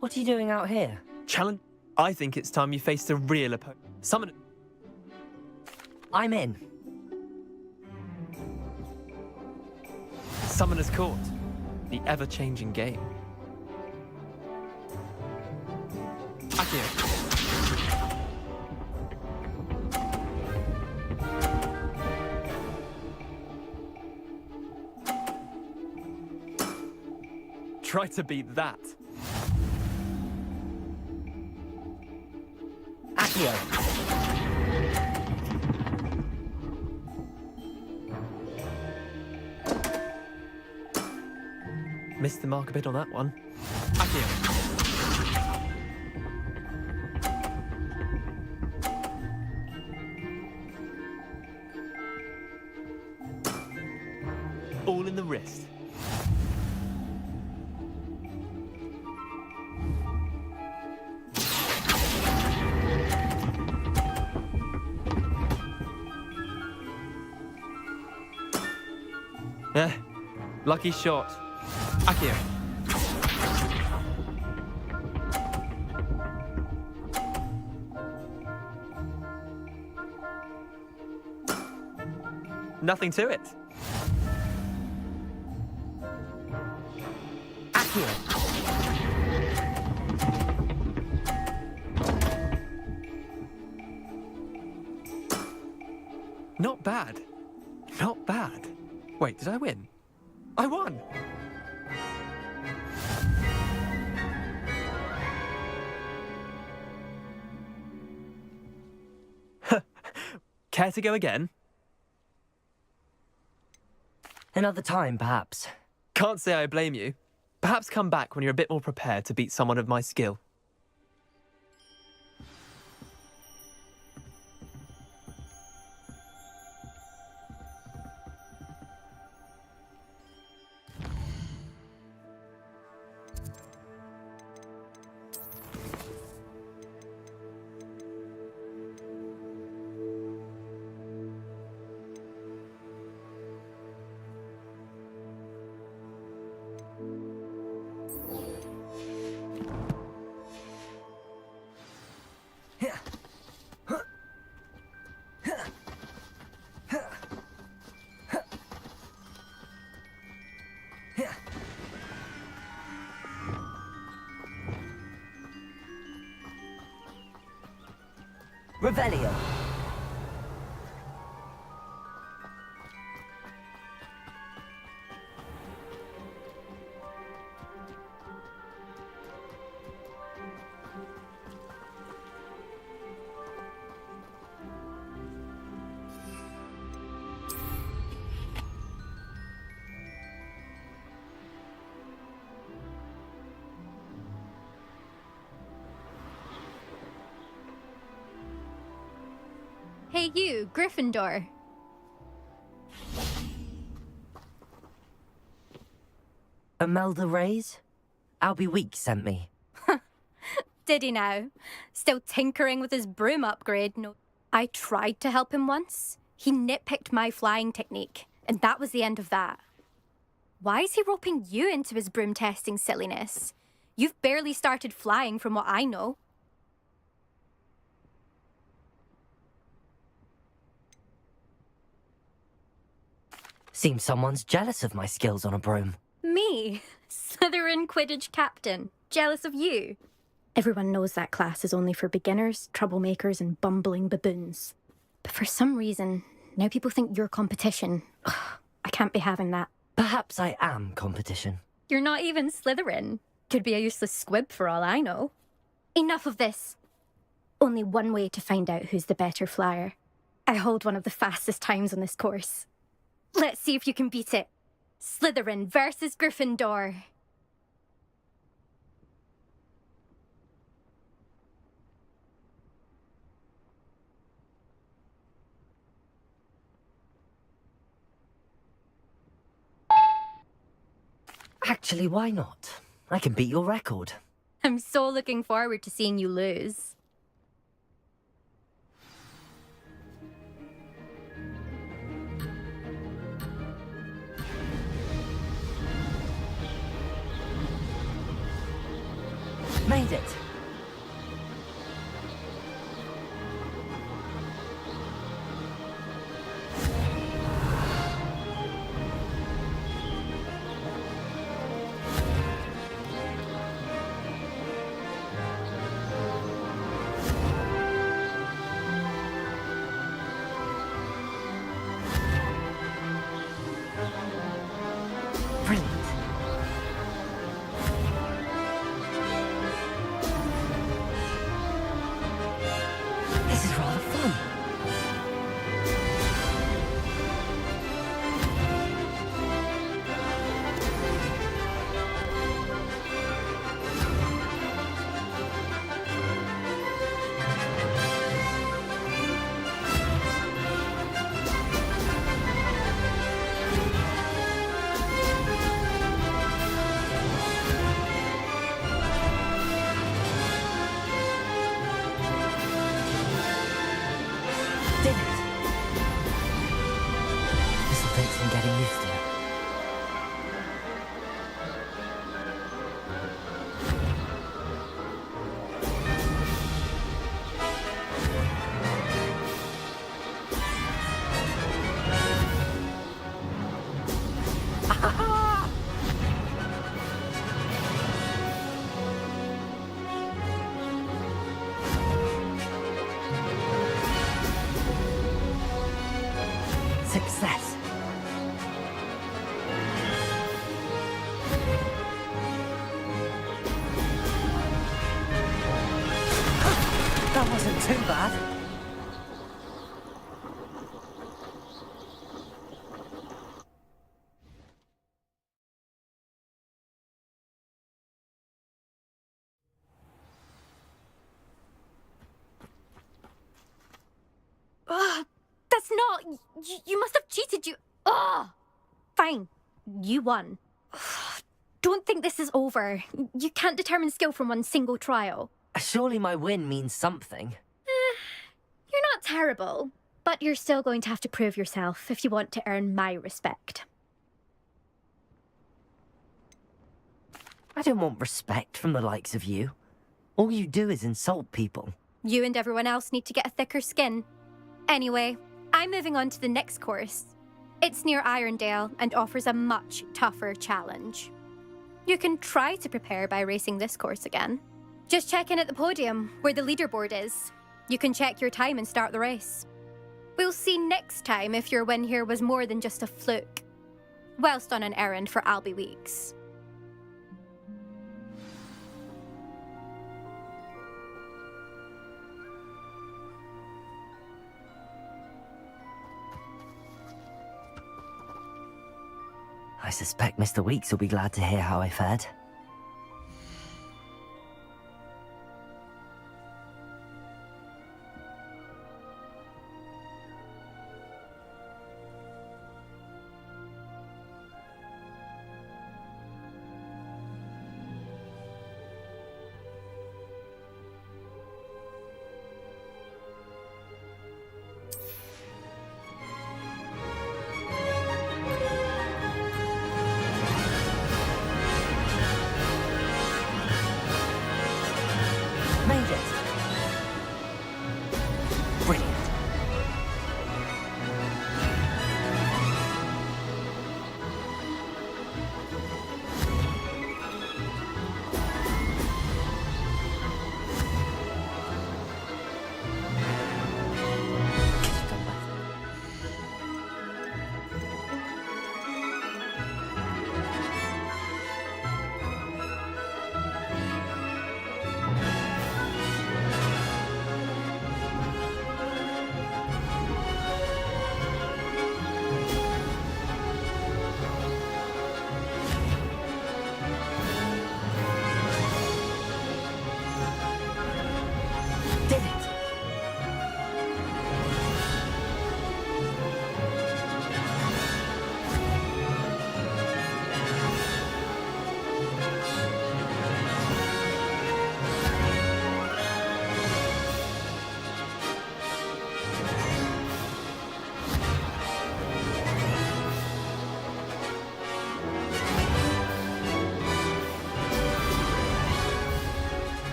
What are you doing out here? Challenge? I think it's time you faced a real opponent. Summon... I'm in. Summoner's Court. The ever-changing game. Akio. Try to beat that. Accio. Missed the mark a bit on that one. Accio. All in the wrist. Lucky shot. Akio. Nothing to it. Akio. Not bad. Not bad. Wait, did I win? I won! Care to go again? Another time, perhaps. Can't say I blame you. Perhaps come back when you're a bit more prepared to beat someone of my skill. Revelio. Hey you, Gryffindor. Imelda Reyes? Albie Weeks sent me. Did he now? Still tinkering with his broom upgrade? No. I tried to help him once. He nitpicked my flying technique, and that was the end of that. Why is he roping you into his broom testing silliness? You've barely started flying from what I know. Seems someone's jealous of my skills on a broom. Me? Slytherin Quidditch captain. Jealous of you? Everyone knows that class is only for beginners, troublemakers, and bumbling baboons. But for some reason, now people think you're competition. Ugh, I can't be having that. Perhaps I am competition. You're not even Slytherin. Could be a useless squib for all I know. Enough of this. Only one way to find out who's the better flyer. I hold one of the fastest times on this course. Let's see if you can beat it. Slytherin versus Gryffindor. Actually, why not? I can beat your record. I'm so looking forward to seeing you lose. Made it! Brilliant. This is rather fun. Did it? This'll take some getting used to. Success. That wasn't too bad. Ugh, that's not... You must have cheated, you... Ugh! Fine. You won. Ugh, don't think this is over. You can't determine skill from one single trial. Surely my win means something. You're not terrible, but you're still going to have to prove yourself if you want to earn my respect. I don't want respect from the likes of you. All you do is insult people. You and everyone else need to get a thicker skin. Anyway, I'm moving on to the next course. It's near Irondale and offers a much tougher challenge. You can try to prepare by racing this course again. Just check in at the podium, where the leaderboard is. You can check your time and start the race. We'll see next time if your win here was more than just a fluke. Whilst on an errand for Albie Weeks. I suspect Mr. Weeks will be glad to hear how I fared.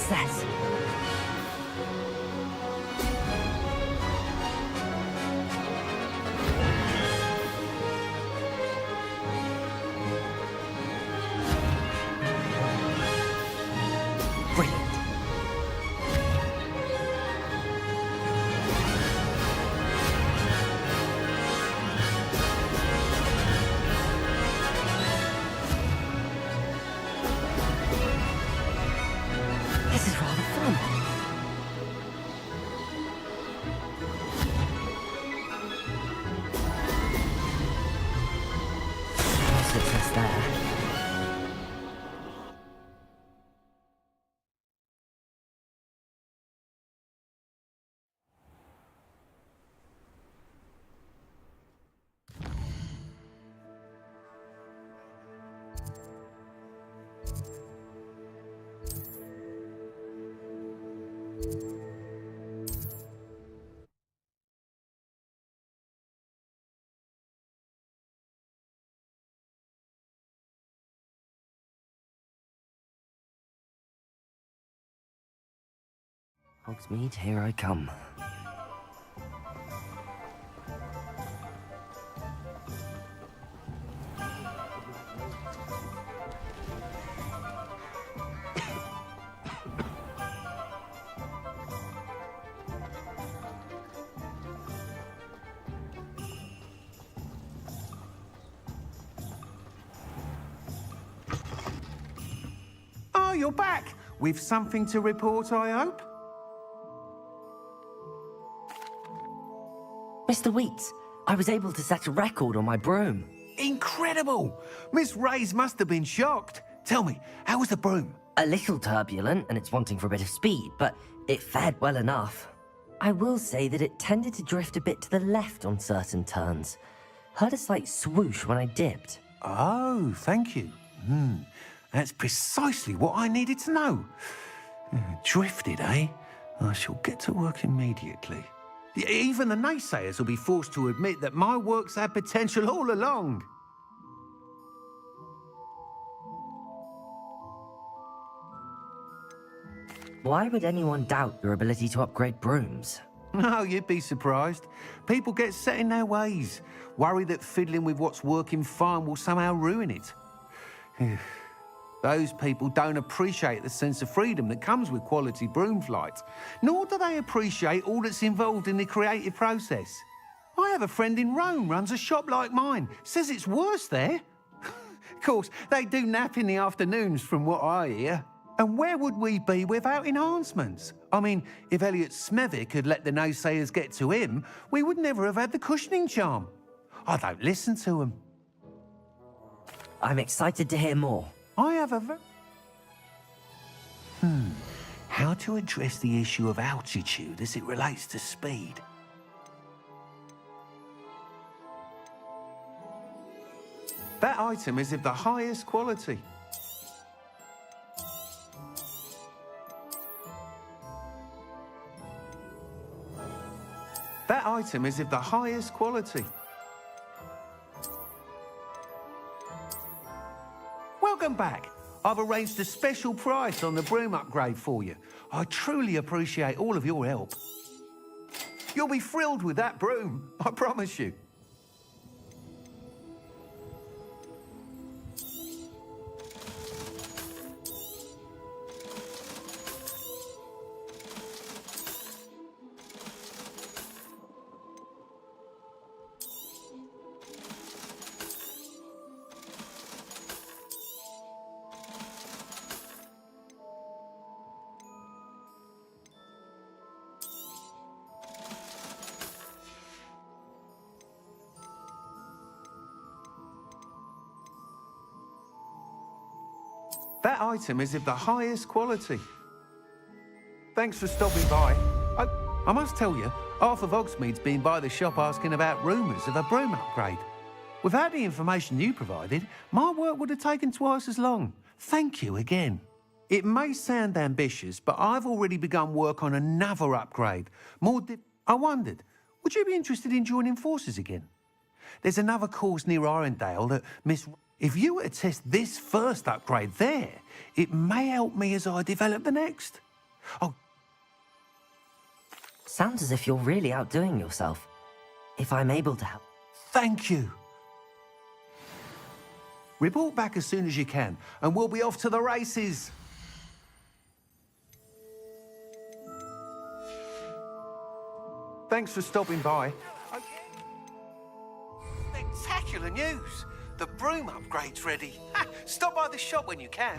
success. Brilliant. This is rather fun. No success there. Hogsmeade, here I come. Oh, you're back! With something to report, I hope? Mr. Wheats, I was able to set a record on my broom. Incredible! Miss Reyes must have been shocked. Tell me, how was the broom? A little turbulent, and it's wanting for a bit of speed, but it fared well enough. I will say that it tended to drift a bit to the left on certain turns. Heard a slight swoosh when I dipped. Oh, thank you. That's precisely what I needed to know. Drifted, eh? I shall get to work immediately. Even the naysayers will be forced to admit that my work's had potential all along. Why would anyone doubt your ability to upgrade brooms? No, you'd be surprised. People get set in their ways, worry that fiddling with what's working fine will somehow ruin it. Those people don't appreciate the sense of freedom that comes with quality broom flight, nor do they appreciate all that's involved in the creative process. I have a friend in Rome runs a shop like mine, says it's worse there. Of course, they do nap in the afternoons from what I hear. And where would we be without enhancements? I mean, if Elliot Smethwick had let the naysayers get to him, we would never have had the cushioning charm. I don't listen to them. I'm excited to hear more. I have a how to address the issue of altitude as it relates to speed? That item is of the highest quality. That item is of the highest quality. Welcome back. I've arranged a special price on the broom upgrade for you. I truly appreciate all of your help. You'll be thrilled with that broom, I promise you. That item is of the highest quality. Thanks for stopping by. I must tell you, half of Hogsmeade's been by the shop asking about rumours of a broom upgrade. Without the information you provided, my work would have taken twice as long. Thank you again. It may sound ambitious, but I've already begun work on another upgrade. I wondered, would you be interested in joining forces again? There's another course near Arendale that If you were to test this first upgrade there, it may help me as I develop the next. Oh, Sounds as if you're really outdoing yourself. If I'm able to help... thank you. Report back as soon as you can, and we'll be off to the races. Thanks for stopping by. Spectacular news! The broom upgrade's ready. Ha! Stop by the shop when you can.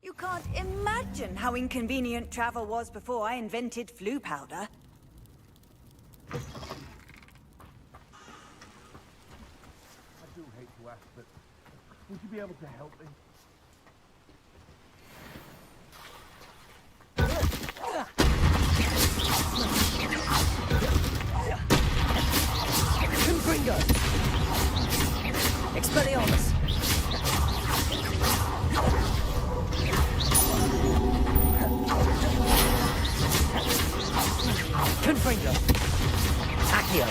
You can't imagine how inconvenient travel was before I invented flu powder. I do hate to ask, but would you be able to help me? Confringo! Expelliarmus! Confringo! Accio!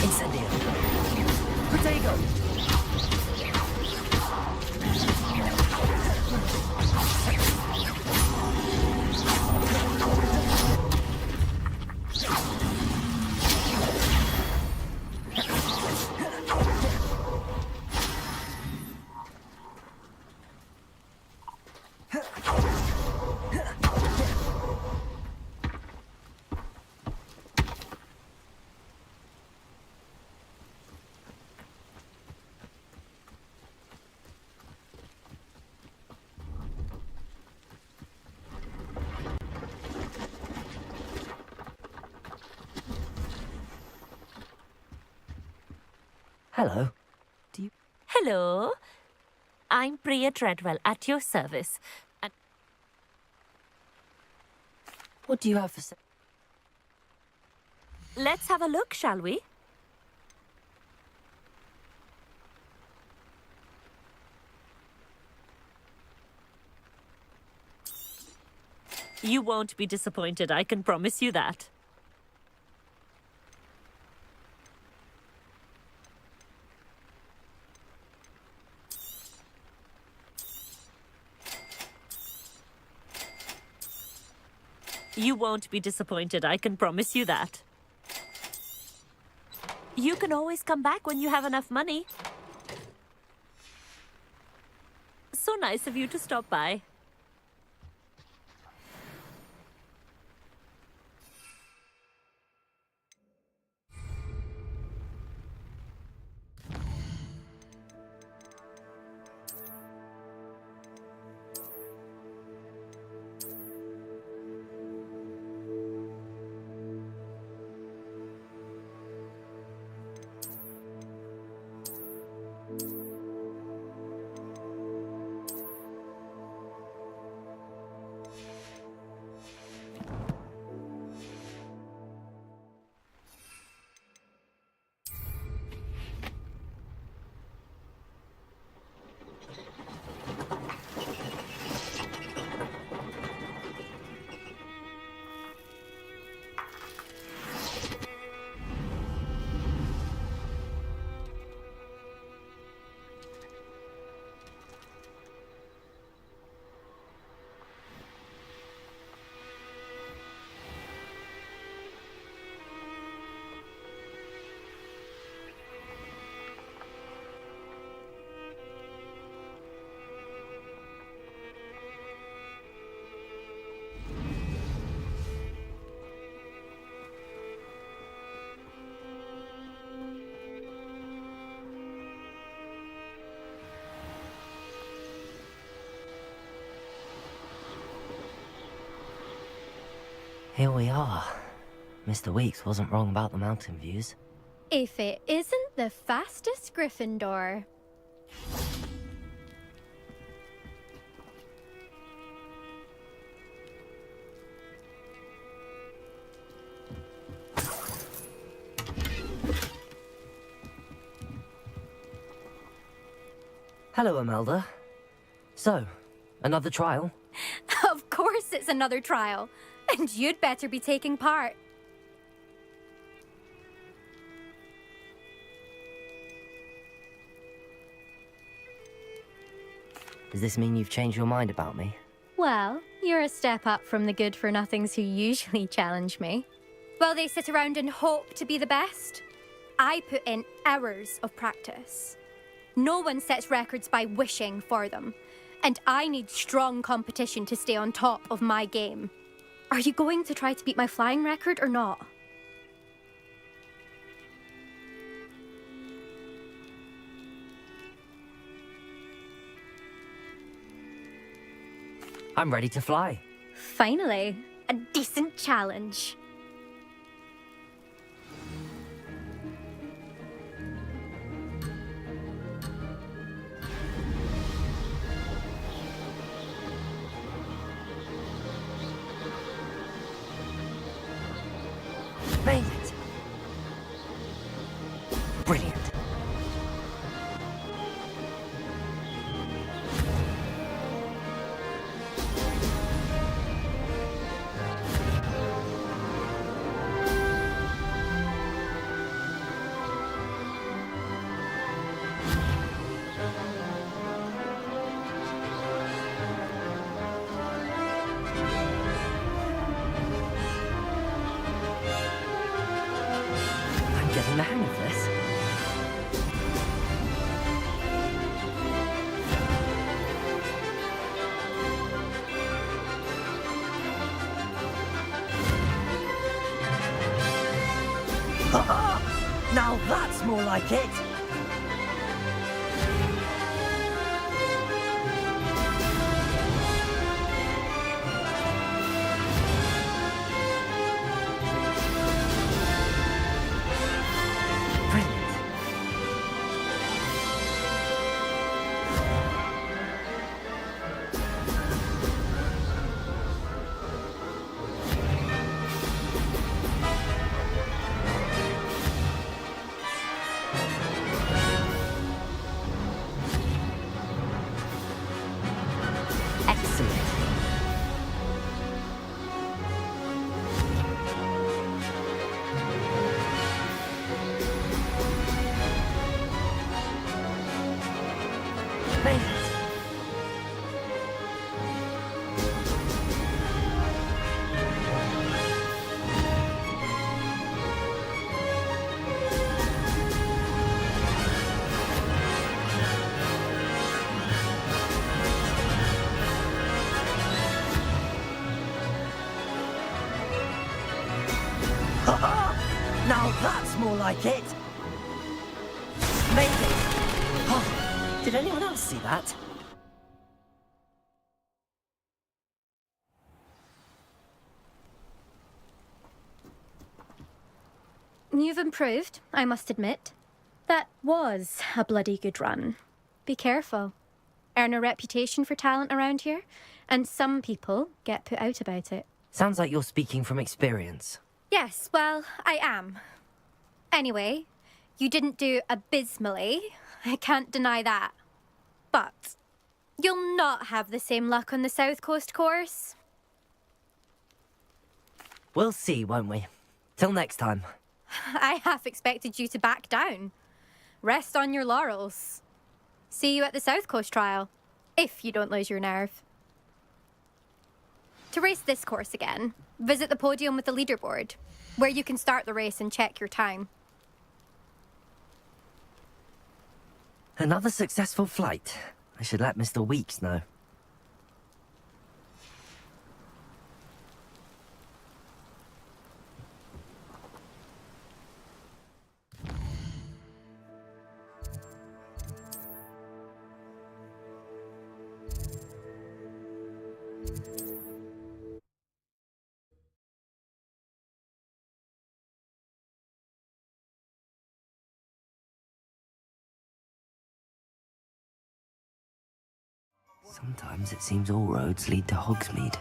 Incendio! Protego! Hello. Hello. I'm Priya Treadwell, at your service. And What do you have for sale? let's have a look, shall we? You won't be disappointed, I can promise you that. You won't be disappointed, I can promise you that. You can always come back when you have enough money. So nice of you to stop by. Here we are. Mr. Weeks wasn't wrong about the mountain views. If it isn't the fastest Gryffindor. Hello, Imelda. So, another trial? Of course it's another trial. And you'd better be taking part. Does this mean you've changed your mind about me? Well, you're a step up from the good-for-nothings who usually challenge me. While they sit around and hope to be the best, I put in hours of practice. No one sets records by wishing for them, and I need strong competition to stay on top of my game. Are you going to try to beat my flying record or not? I'm ready to fly. Finally, a decent challenge. Made it! Brilliant. Getting the hang of this. Now that's more like it. Excellent. Made it. Now that's more like it. Made it. Oh, did anyone else see that? You've improved, I must admit. That was a bloody good run. Be careful. Earn a reputation for talent around here, and some people get put out about it. Sounds like you're speaking from experience. Yes, well, I am. Anyway, you didn't do abysmally. I can't deny that. But you'll not have the same luck on the South Coast course. We'll see, won't we? Till next time. I half expected you to back down. Rest on your laurels. See you at the South Coast trial, if you don't lose your nerve. To race this course again, visit the podium with the leaderboard, where you can start the race and check your time. Another successful flight. I should let Mr. Weeks know. Sometimes it seems all roads lead to Hogsmeade.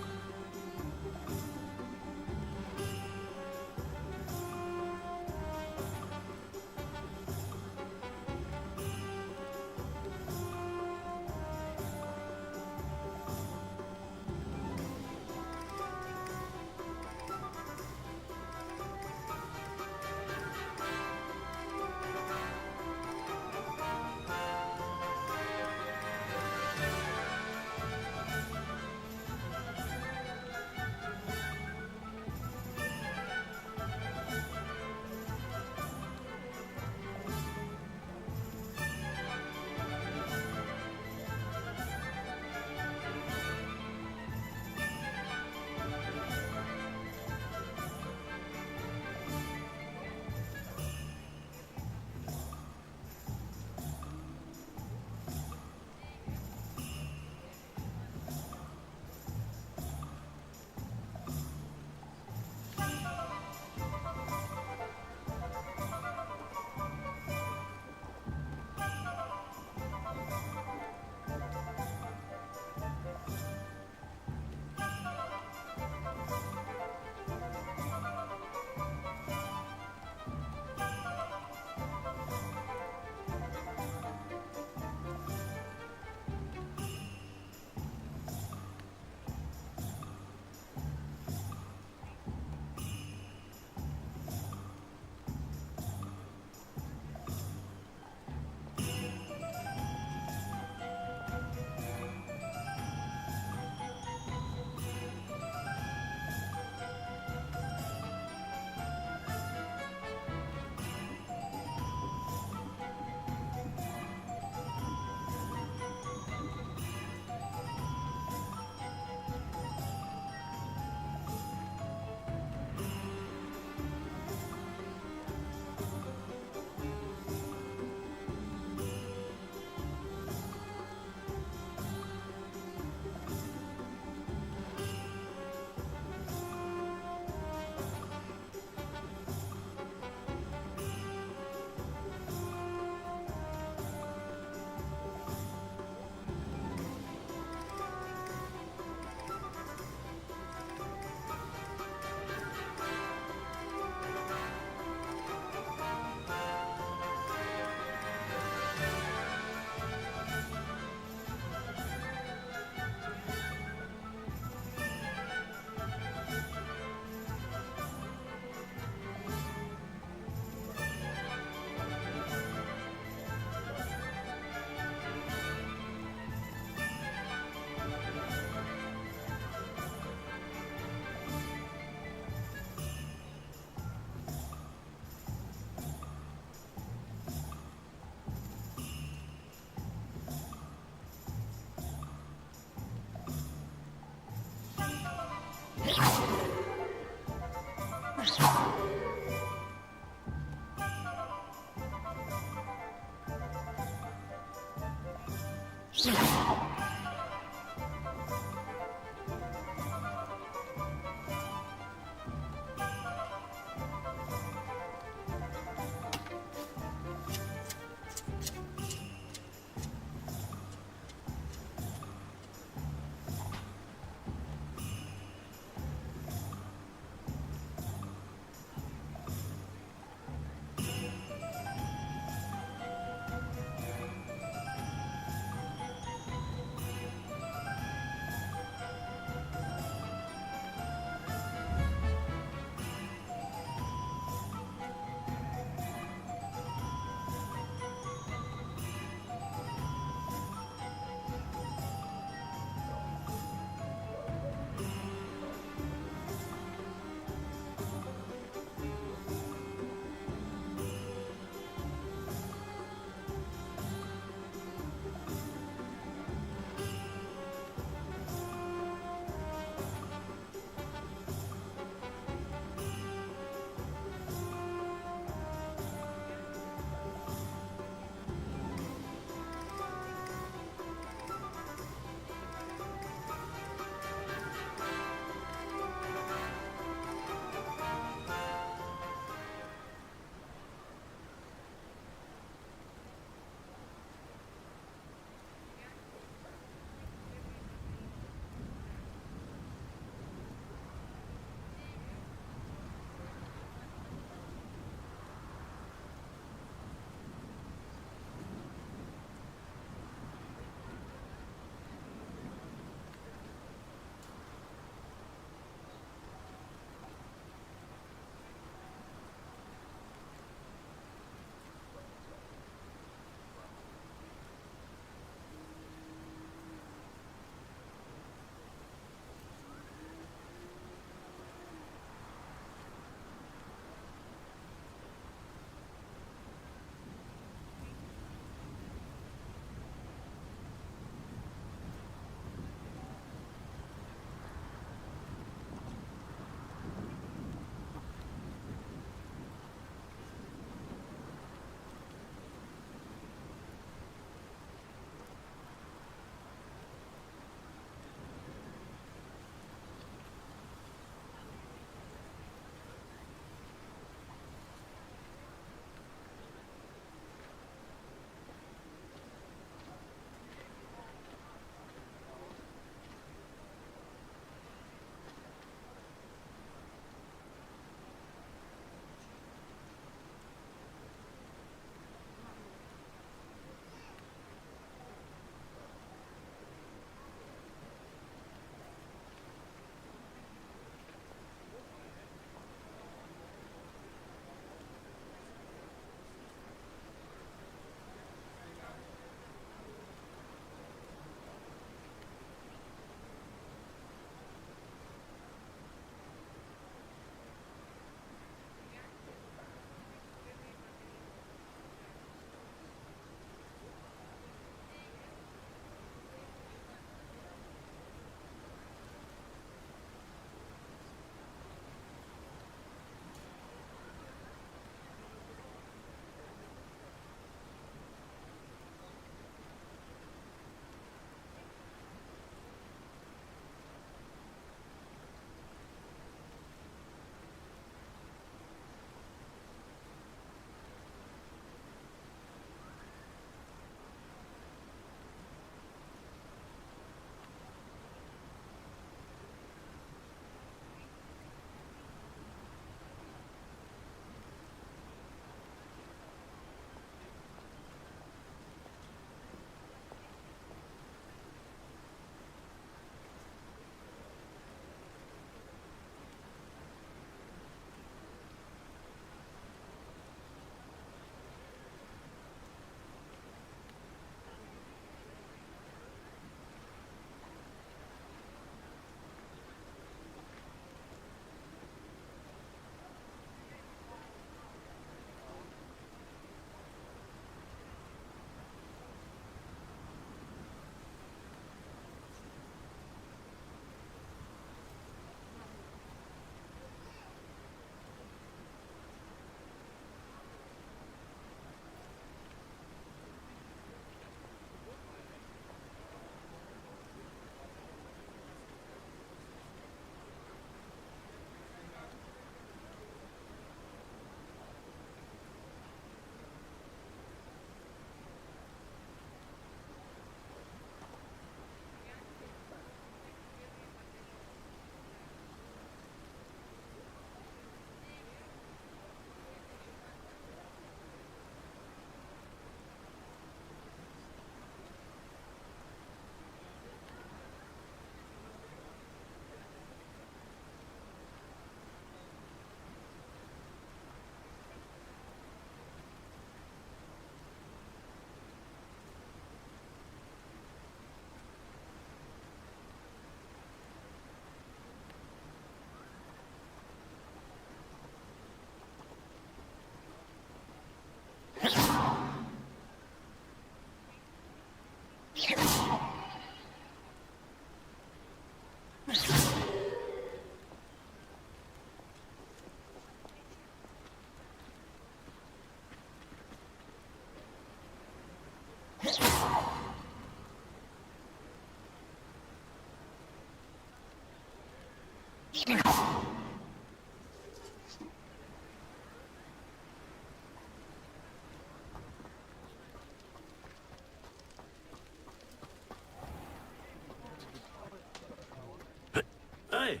Hey!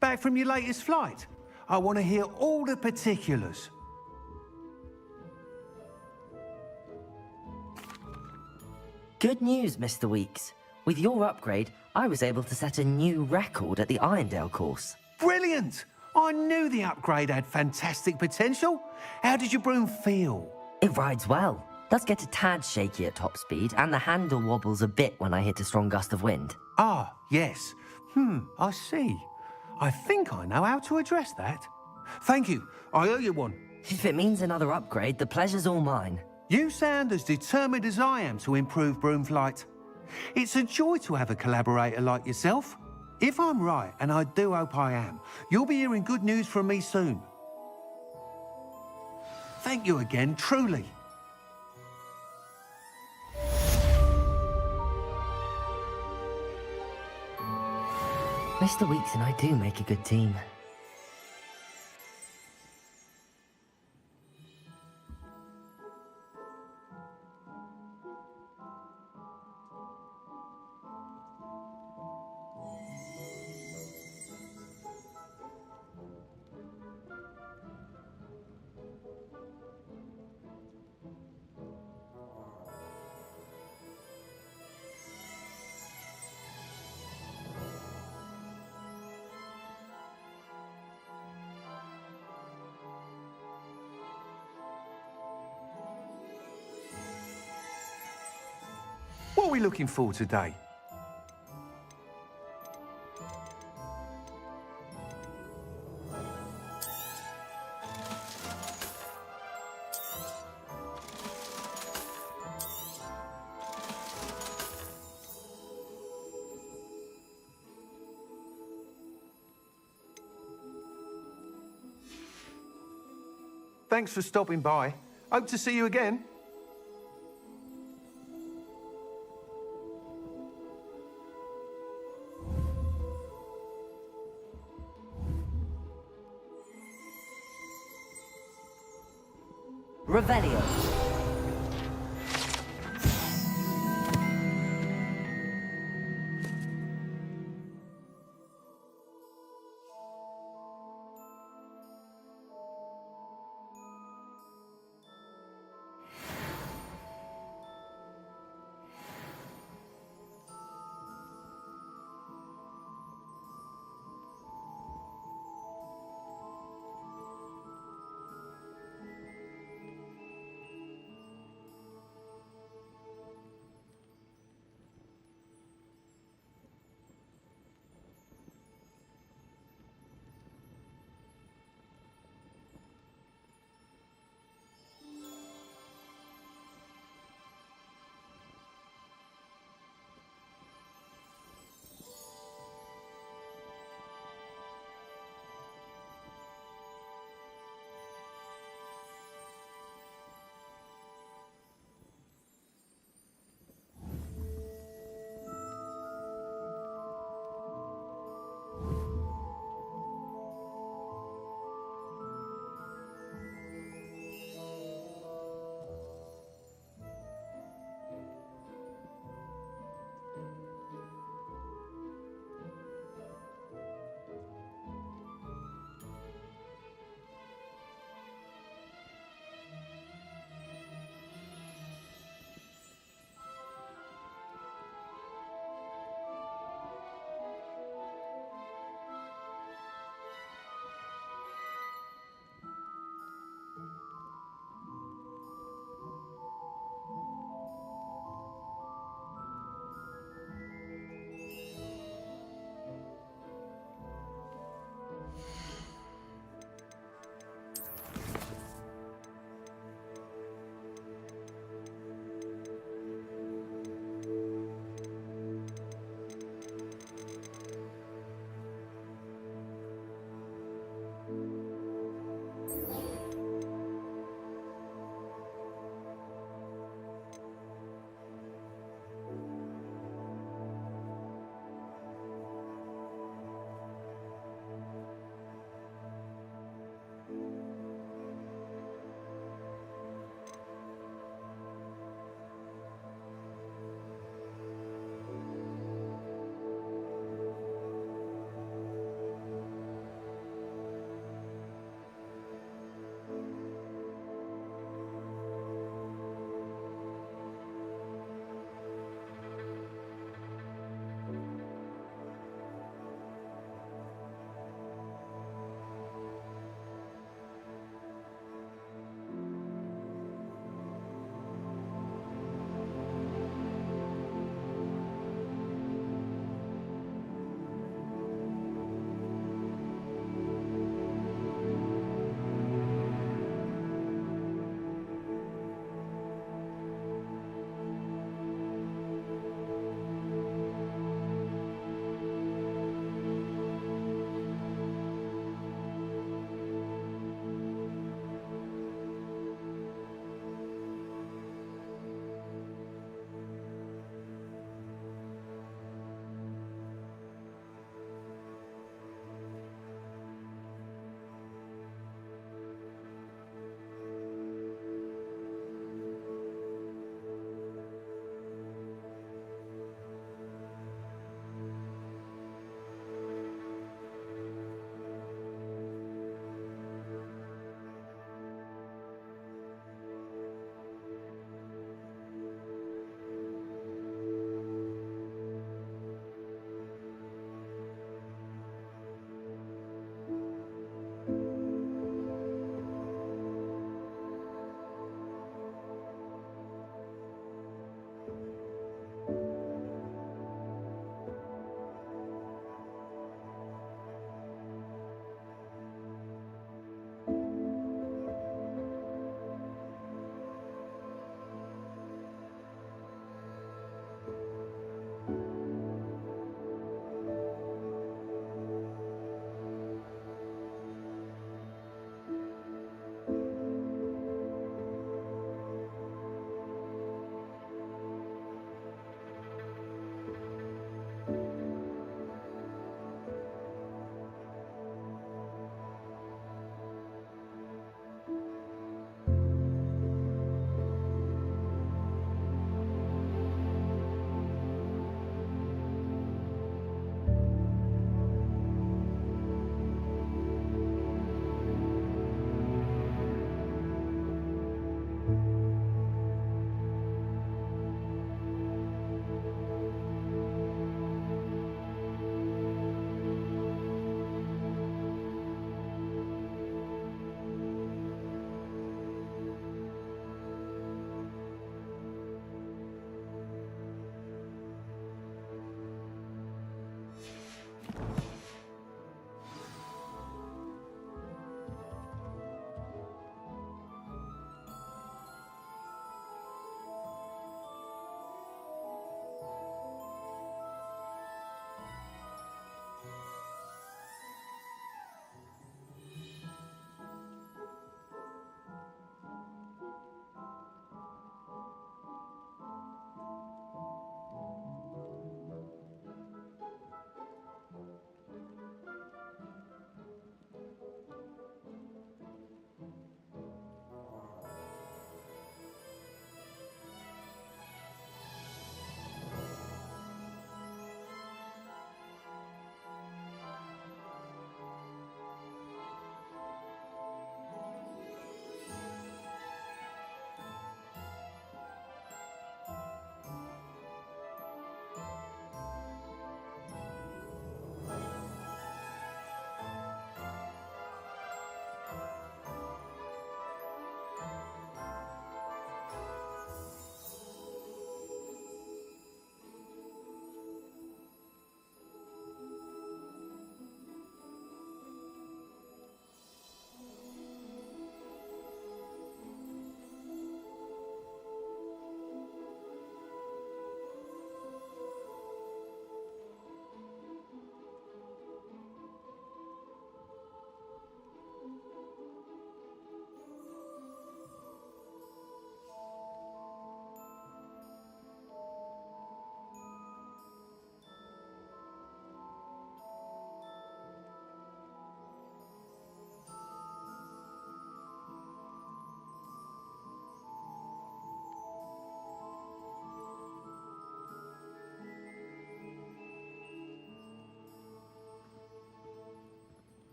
Back from your latest flight? I want to hear all the particulars. Good news, Mr. Weeks. With your upgrade, I was able to set a new record at the Irondale course. Brilliant! I knew the upgrade had fantastic potential. How did your broom feel? It rides well. Does get a tad shaky at top speed, and the handle wobbles a bit when I hit a strong gust of wind. Ah, yes. I see. I think I know how to address that. Thank you. I owe you one. If it means another upgrade, the pleasure's all mine. You sound as determined as I am to improve broom flight. It's a joy to have a collaborator like yourself. If I'm right, and I do hope I am, you'll be hearing good news from me soon. Thank you again, truly. Mr. Weeks and I do make a good team. What are we looking for today? Thanks for stopping by. Hope to see you again. Revelio.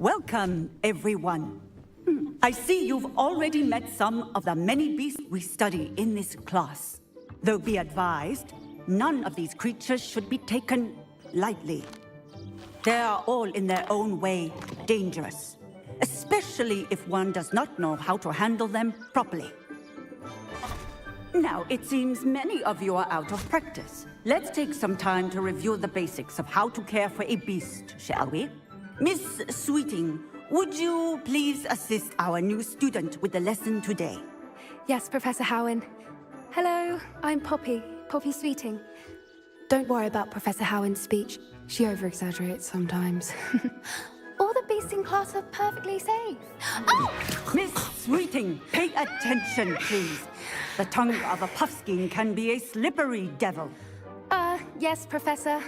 Welcome, everyone. I see you've already met some of the many beasts we study in this class. Though be advised, none of these creatures should be taken lightly. They are all in their own way dangerous, especially if one does not know how to handle them properly. Now, it seems many of you are out of practice. Let's take some time to review the basics of how to care for a beast, shall we? Miss Sweeting, would you please assist our new student with the lesson today? Yes, Professor Howen. Hello, I'm Poppy Sweeting. Don't worry about Professor Howen's speech. She over-exaggerates sometimes. All the beasts in class are perfectly safe. Oh! Miss Sweeting, pay attention, please. The tongue of a puffskein can be a slippery devil. Yes, Professor.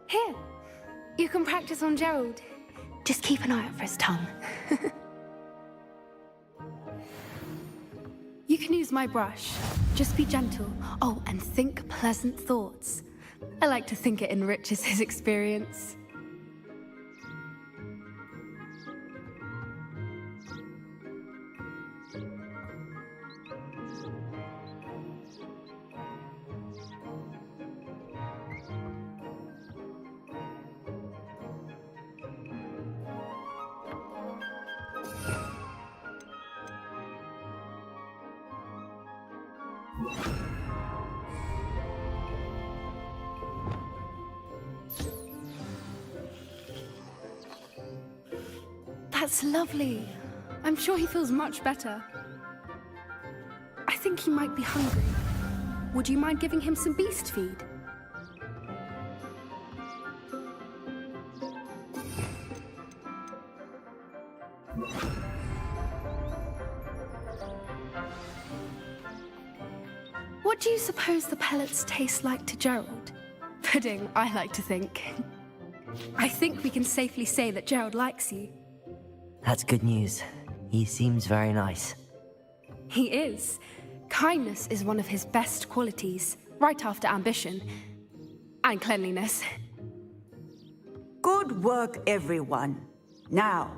Here, you can practice on Gerald. Just keep an eye out for his tongue. You can use my brush. Just be gentle. Oh, and think pleasant thoughts. I like to think it enriches his experience. That's lovely. I'm sure he feels much better. I think he might be hungry. Would you mind giving him some beast feed? What do you suppose the pellets taste like to Gerald? Pudding, I like to think. I think we can safely say that Gerald likes you. That's good news. He seems very nice. He is. Kindness is one of his best qualities, right after ambition. And cleanliness. Good work, everyone. Now,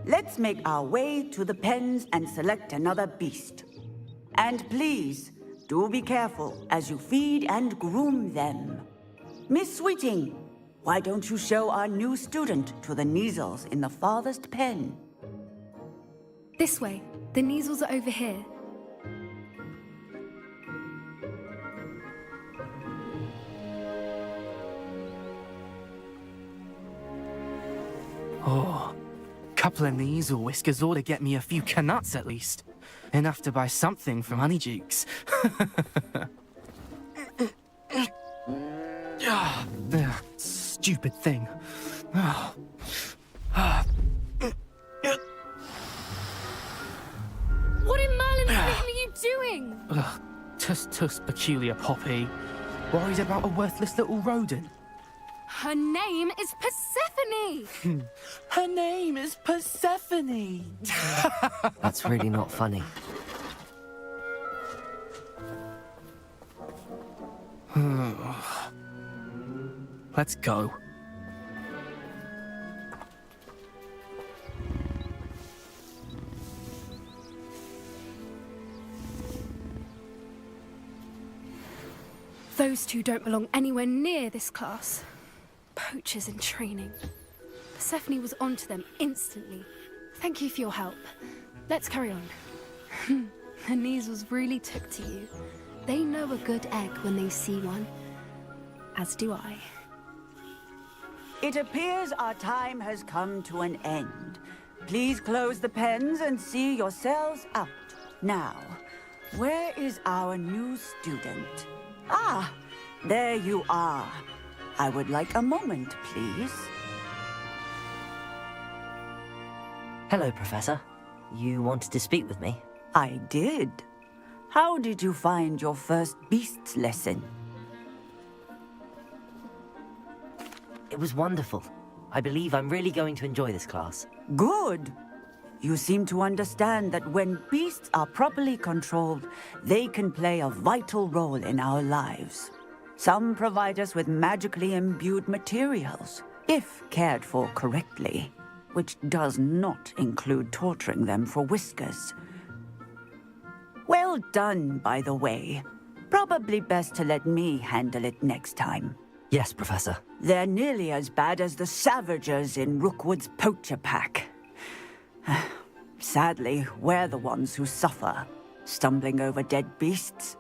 let's make our way to the pens and select another beast. And please, do be careful as you feed and groom them. Miss Sweeting, why don't you show our new student to the Neasels in the farthest pen? This way. The Neasels are over here. Oh, couple of Neasel whiskers ought to get me a few canuts at least. Enough to buy something from Honeydukes. Stupid thing. What in Merlin's name are you doing? Ugh, tuss, peculiar Poppy. Worried about a worthless little rodent? Her name is Persephone! Her name is Persephone! That's really not funny. Let's go. Those two don't belong anywhere near this class. Poachers in training. Persephone was onto them instantly. Thank you for your help. Let's carry on. The Neasels really took to you. They know a good egg when they see one. As do I. It appears our time has come to an end. Please close the pens and see yourselves out. Now, where is our new student? Ah, there you are. I would like a moment, please. Hello, Professor. You wanted to speak with me? I did. How did you find your first beasts lesson? It was wonderful. I believe I'm really going to enjoy this class. Good. You seem to understand that when beasts are properly controlled, they can play a vital role in our lives. Some provide us with magically imbued materials, if cared for correctly, which does not include torturing them for whiskers. Well done, by the way. Probably best to let me handle it next time. Yes, Professor. They're nearly as bad as the Savagers in Rookwood's poacher pack. Sadly, we're the ones who suffer, stumbling over dead beasts.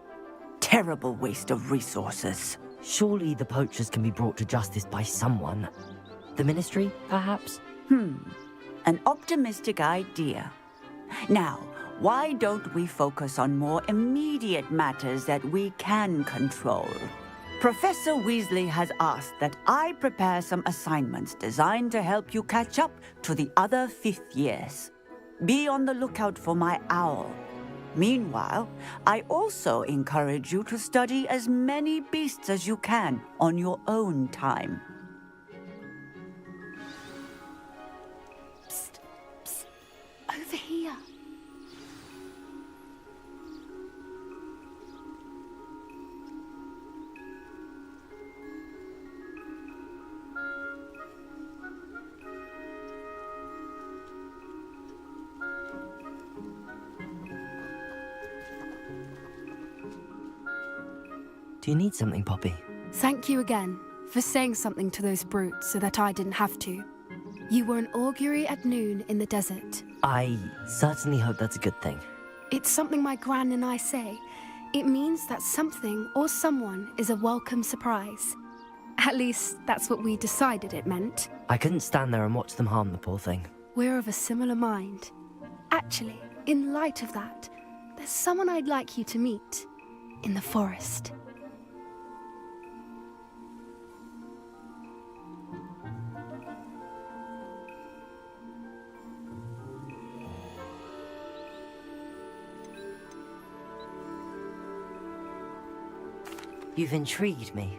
Terrible waste of resources. Surely the poachers can be brought to justice by someone. The Ministry, perhaps? An optimistic idea. Now, why don't we focus on more immediate matters that we can control? Professor Weasley has asked that I prepare some assignments designed to help you catch up to the other 5th years. Be on the lookout for my owl. Meanwhile, I also encourage you to study as many beasts as you can on your own time. Do you need something, Poppy? Thank you again for saying something to those brutes so that I didn't have to. You were an augury at noon in the desert. I certainly hope that's a good thing. It's something my gran and I say. It means that something or someone is a welcome surprise. At least, that's what we decided it meant. I couldn't stand there and watch them harm the poor thing. We're of a similar mind. Actually, in light of that, there's someone I'd like you to meet. In the forest. You've intrigued me.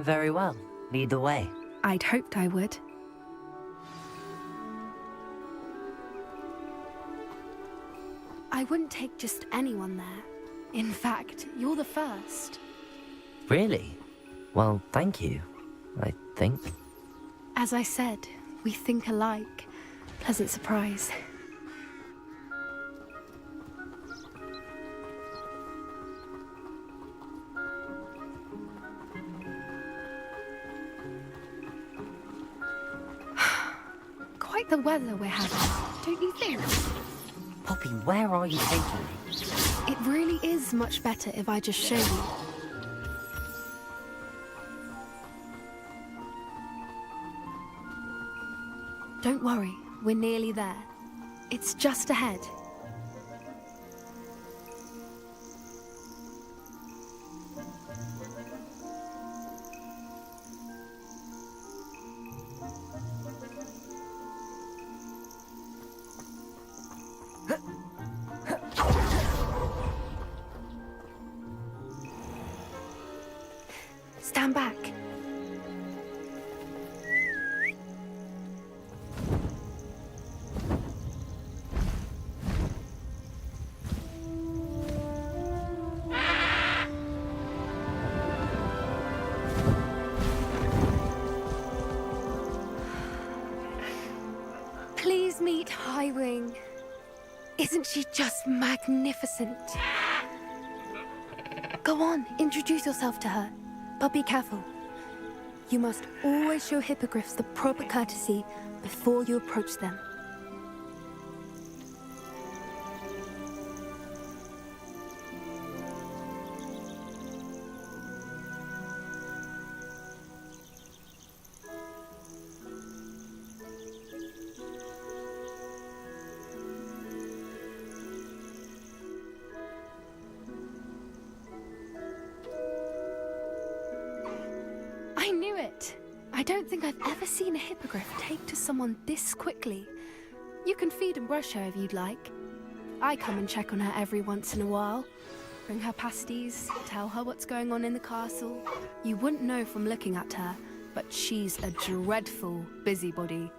Very well. Lead the way. I'd hoped I would. I wouldn't take just anyone there. In fact, you're the first. Really? Well, thank you, I think. As I said, we think alike. Pleasant surprise. Quite the weather we're having, don't you think? Poppy, where are you taking me? It really is much better if I just show you. Don't worry, we're nearly there. It's just ahead. Stand back. Please meet Highwing. Isn't she just magnificent? Go on, introduce yourself to her. But be careful. You must always show hippogriffs the proper courtesy before you approach them. I knew it! I don't think I've ever seen a hippogriff take to someone this quickly. You can feed and brush her if you'd like. I come and check on her every once in a while. Bring her pasties, tell her what's going on in the castle. You wouldn't know from looking at her, but she's a dreadful busybody.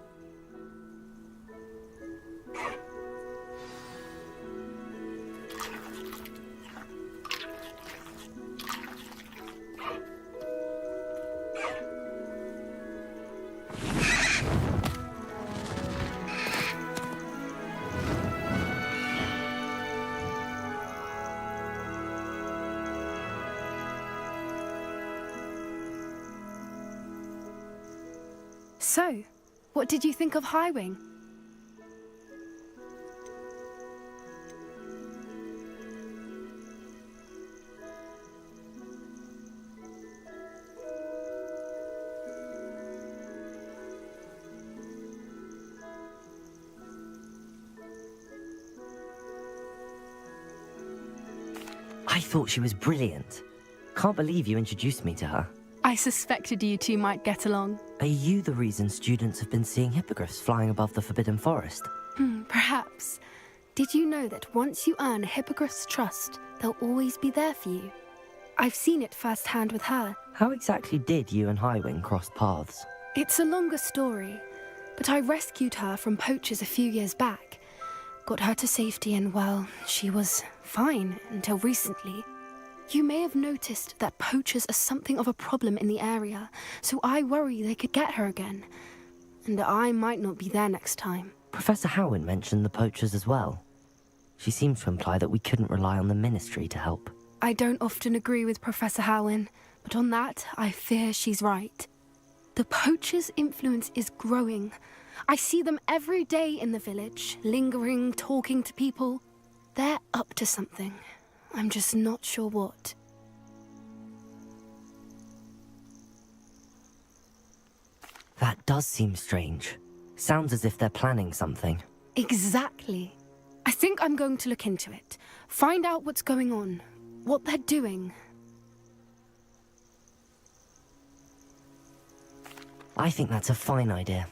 So, what did you think of Highwing? I thought she was brilliant. Can't believe you introduced me to her. I suspected you two might get along. Are you the reason students have been seeing hippogriffs flying above the Forbidden Forest? Perhaps. Did you know that once you earn a hippogriff's trust, they'll always be there for you? I've seen it firsthand with her. How exactly did you and Highwing cross paths? It's a longer story, but I rescued her from poachers a few years back. Got her to safety and, well, she was fine until recently. You may have noticed that poachers are something of a problem in the area, so I worry they could get her again. And I might not be there next time. Professor Howin mentioned the poachers as well. She seemed to imply that we couldn't rely on the Ministry to help. I don't often agree with Professor Howin, but on that, I fear she's right. The poachers' influence is growing. I see them every day in the village, lingering, talking to people. They're up to something. I'm just not sure what. That does seem strange. Sounds as if they're planning something. Exactly. I think I'm going to look into it. Find out what's going on. What they're doing. I think that's a fine idea.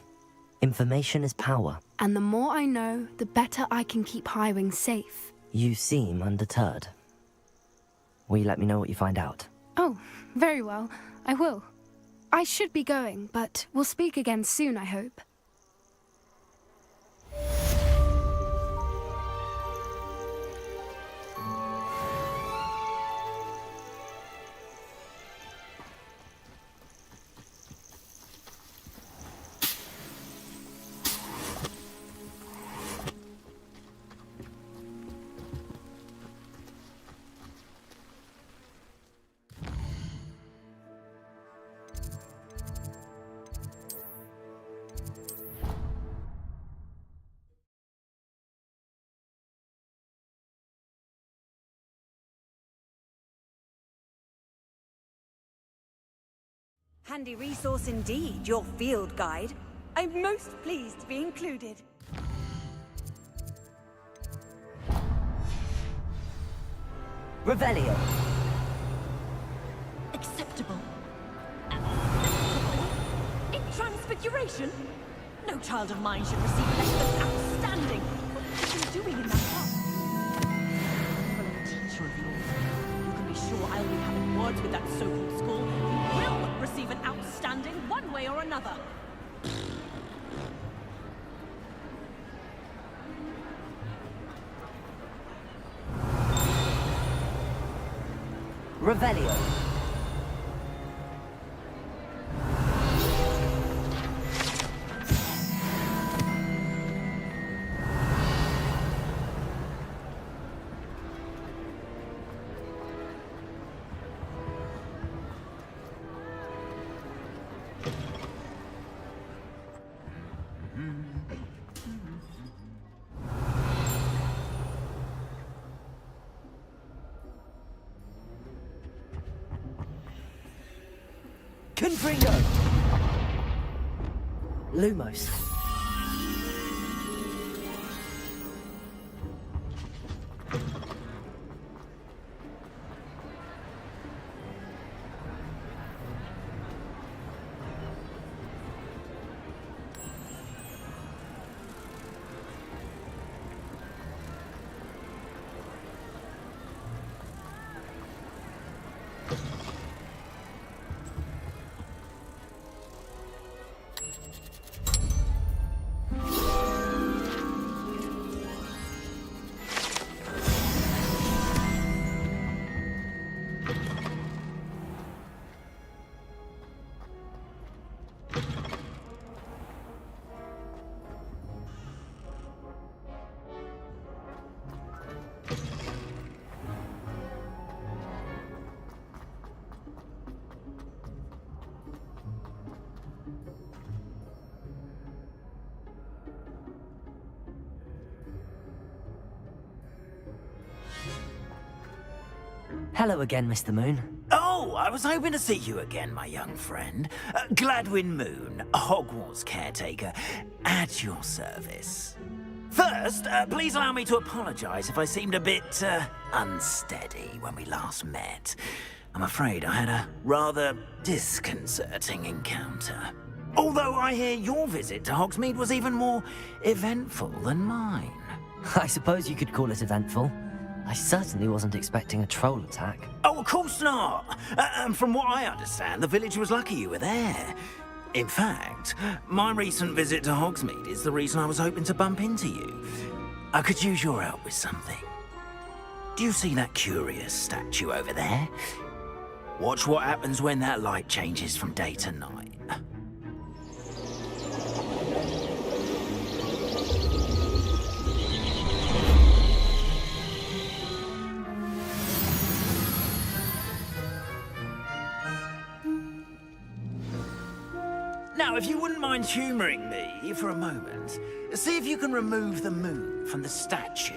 Information is power. And the more I know, the better I can keep Highwing safe. You seem undeterred. Will you let me know what you find out? Oh, very well. I will. I should be going, but we'll speak again soon, I hope. Handy resource indeed, your field guide. I'm most pleased to be included. Revelio. Acceptable. In transfiguration? No child of mine should receive less than outstanding. What are you doing in that class? Well, I'm a teacher of yours. You can be sure I'll be having words with that so-called school. You will receive an outstanding one way or another. Revelio. Confringo! Lumos. Hello again, Mr. Moon. Oh, I was hoping to see you again, my young friend. Gladwin Moon, Hogwarts caretaker, at your service. First, please allow me to apologize if I seemed a bit, unsteady when we last met. I'm afraid I had a rather disconcerting encounter. Although I hear your visit to Hogsmeade was even more eventful than mine. I suppose you could call it eventful. I certainly wasn't expecting a troll attack. Oh, of course not! And from what I understand, the village was lucky you were there. In fact, my recent visit to Hogsmeade is the reason I was hoping to bump into you. I could use your help with something. Do you see that curious statue over there? Watch what happens when that light changes from day to night. Now, if you wouldn't mind humouring me for a moment, see if you can remove the moon from the statue.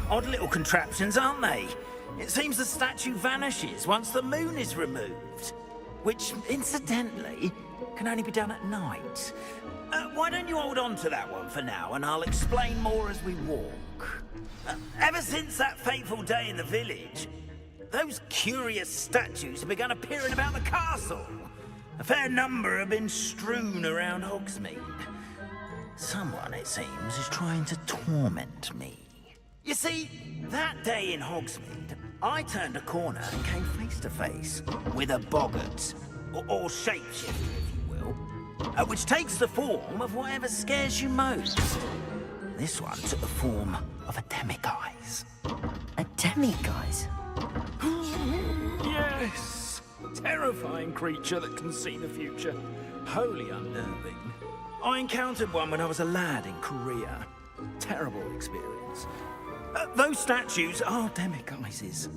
Odd little contraptions, aren't they? It seems the statue vanishes once the moon is removed. Which, incidentally, can only be done at night. Why don't you hold on to that one for now, and I'll explain more as we walk. Ever since that fateful day in the village, those curious statues have begun appearing about the castle. A fair number have been strewn around Hogsmeade. Someone, it seems, is trying to torment me. You see, that day in Hogsmeade, I turned a corner and came face to face with a boggart, or shapeshifter, if you will, which takes the form of whatever scares you most. This one took the form of a demiguise. A demiguise? Yes! Terrifying creature that can see the future. Wholly unnerving. I encountered one when I was a lad in Korea. Terrible experience. Those statues are demiguises.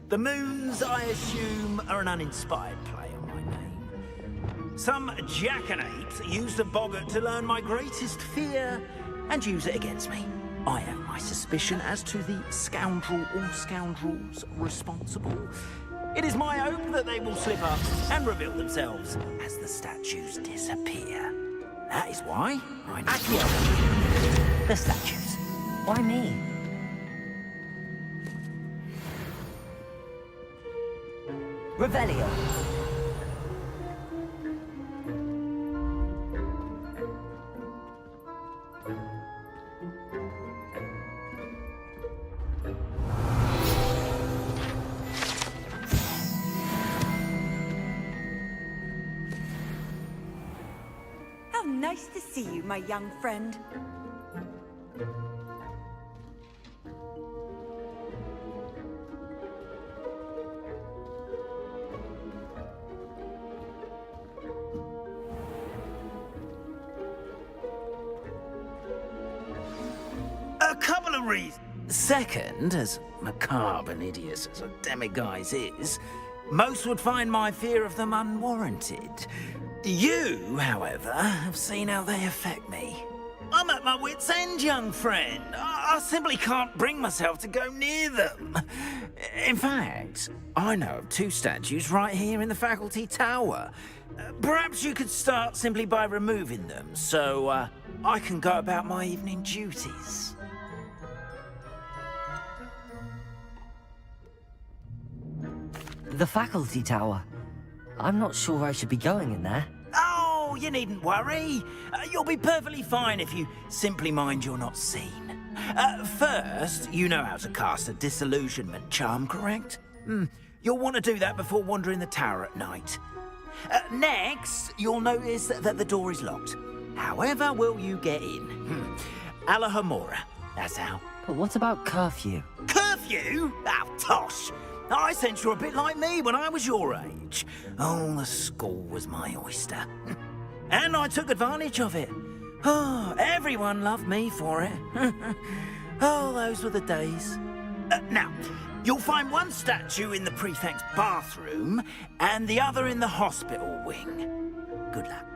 The moons, I assume, are an uninspired play on my name. Some jackanapes used a boggart to learn my greatest fear and use it against me. I have my suspicion as to the scoundrel or scoundrels responsible. It is my hope that they will slip up and reveal themselves as the statues disappear. That is why I need the statues. Why me? Revelio. How nice to see you, my young friend. no reason. Second, as macabre and hideous as a demiguise is, most would find my fear of them unwarranted. You, however, have seen how they affect me. I'm at my wit's end, young friend. I simply can't bring myself to go near them. In fact, I know of 2 statues right here in the faculty tower. Perhaps you could start simply by removing them, so I can go about my evening duties. The faculty tower. I'm not sure I should be going in there. Oh, you needn't worry. You'll be perfectly fine if you simply mind you're not seen. First, you know how to cast a disillusionment charm, correct? You'll want to do that before wandering the tower at night. Next, you'll notice that the door is locked. However will you get in? Alahomora, that's how. But what about curfew? Curfew? Oh, tosh. I sense you're a bit like me when I was your age. Oh, the school was my oyster. And I took advantage of it. Oh, everyone loved me for it. Oh, those were the days. Now, you'll find one statue in the prefect's bathroom and the other in the hospital wing. Good luck.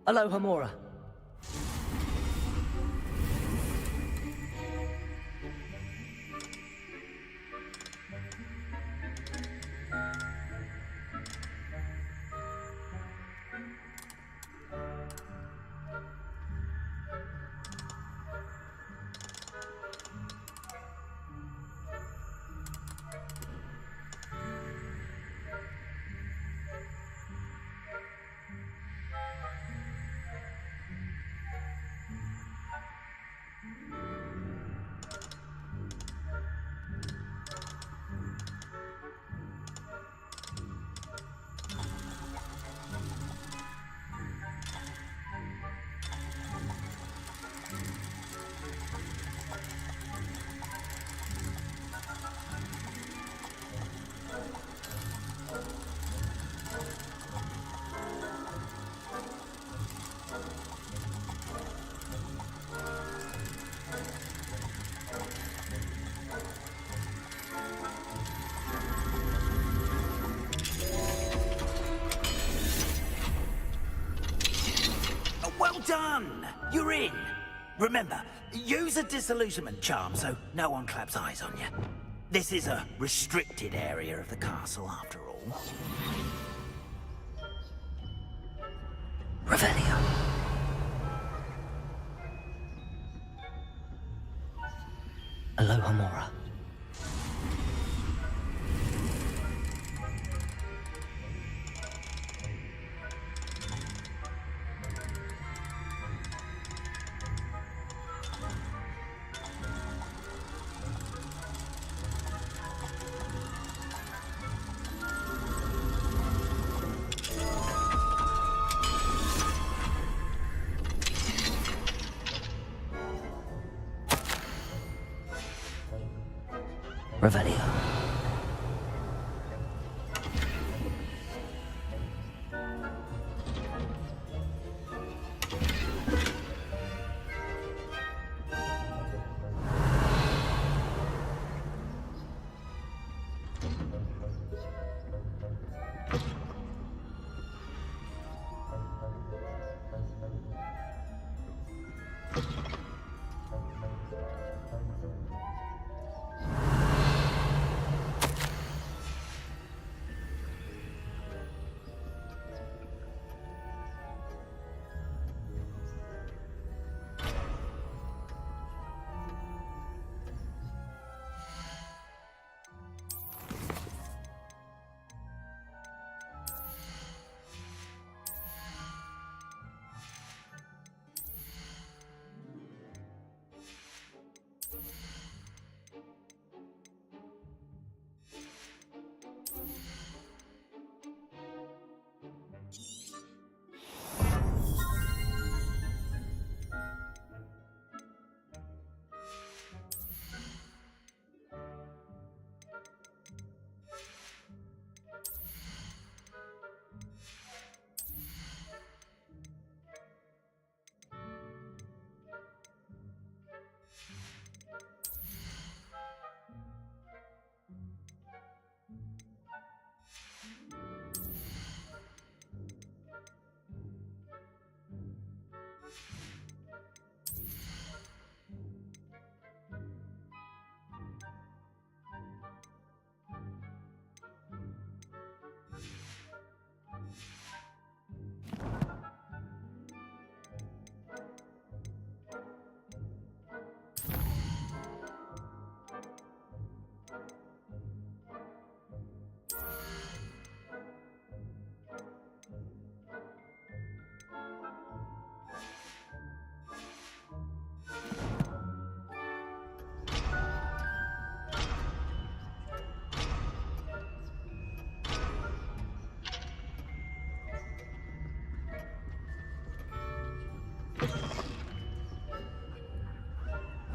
Alohomora. Well done! You're in. Remember, use a disillusionment charm so no one claps eyes on you. This is a restricted area of the castle, after all. Revelio. Alohomora. Revelio.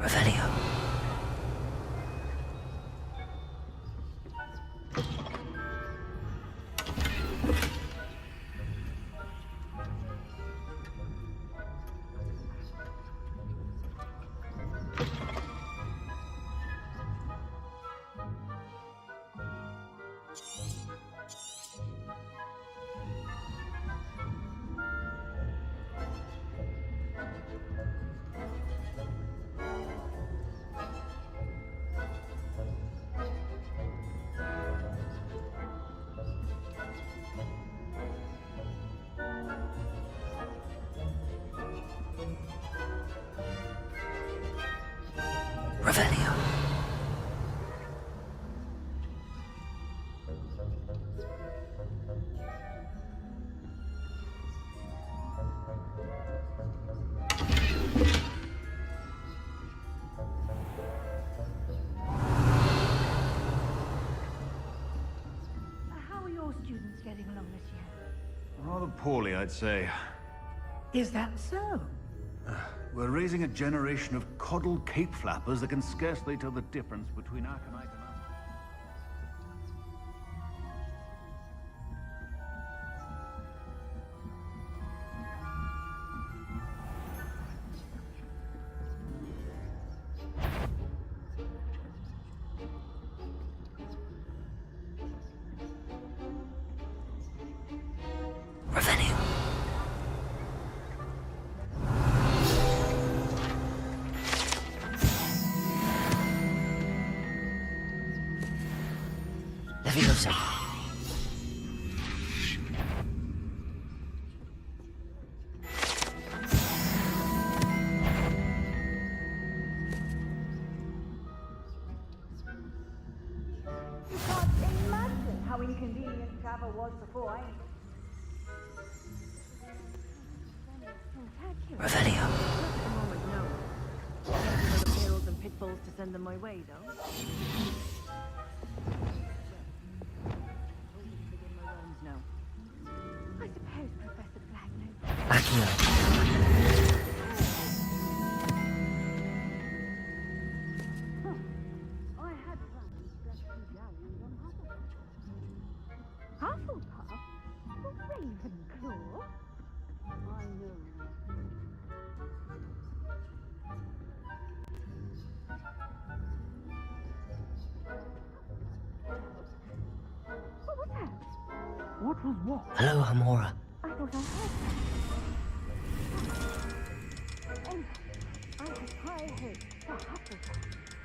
Revelio. Revelio. How are your students getting along this year? Rather poorly, I'd say. Is that so? We're raising a generation of coddled cape flappers that can scarcely tell the difference between aconite and Revelio. Leviosa. You can't imagine how inconvenient travel was before I... Revelio. At the moment, no. I have the perils and pitfalls to send them my way, though. I suppose Professor Flagg knows. Accio. I had plans to get 2 galleons on Hufflepuff. Hufflepuff? The Ravenclaw? I know. What was that? What was what? Hello, Hamora. I thought I heard that. Anyway, I had high hopes for Hufflepuff.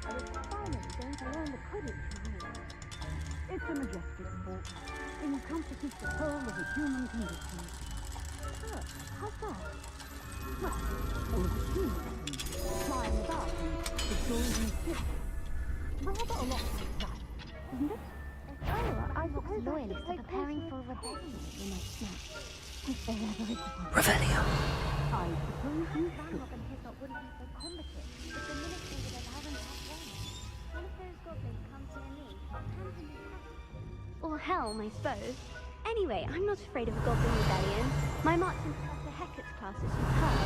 I was finally going to learn the Quidditch rules. It's a majestic sport. Encompasses the whole of the human condition. Oh, how far? Well, all of the humans, flying about and the golden ship. Rather a lot like that, isn't it? Oh, I suppose loyalists are preparing for a rebellion the next month. If there ever is one. Revelio. I suppose you should. Up and Hiccup wouldn't be so combative if the ministry would allow them to have one. One of those goblins comes near me, hands in his hat. Or helm, I suppose. Anyway, I'm not afraid of a goblin rebellion. My march in Professor Hecat's class is superb.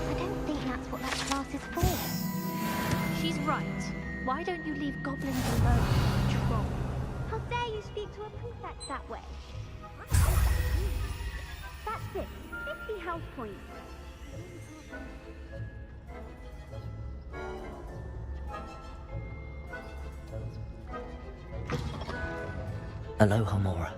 I don't think that's what that class is for. She's right. Why don't you leave goblins alone, troll? How dare you speak to a prefect that way? That's it. 50 house points. Hello, Hamora.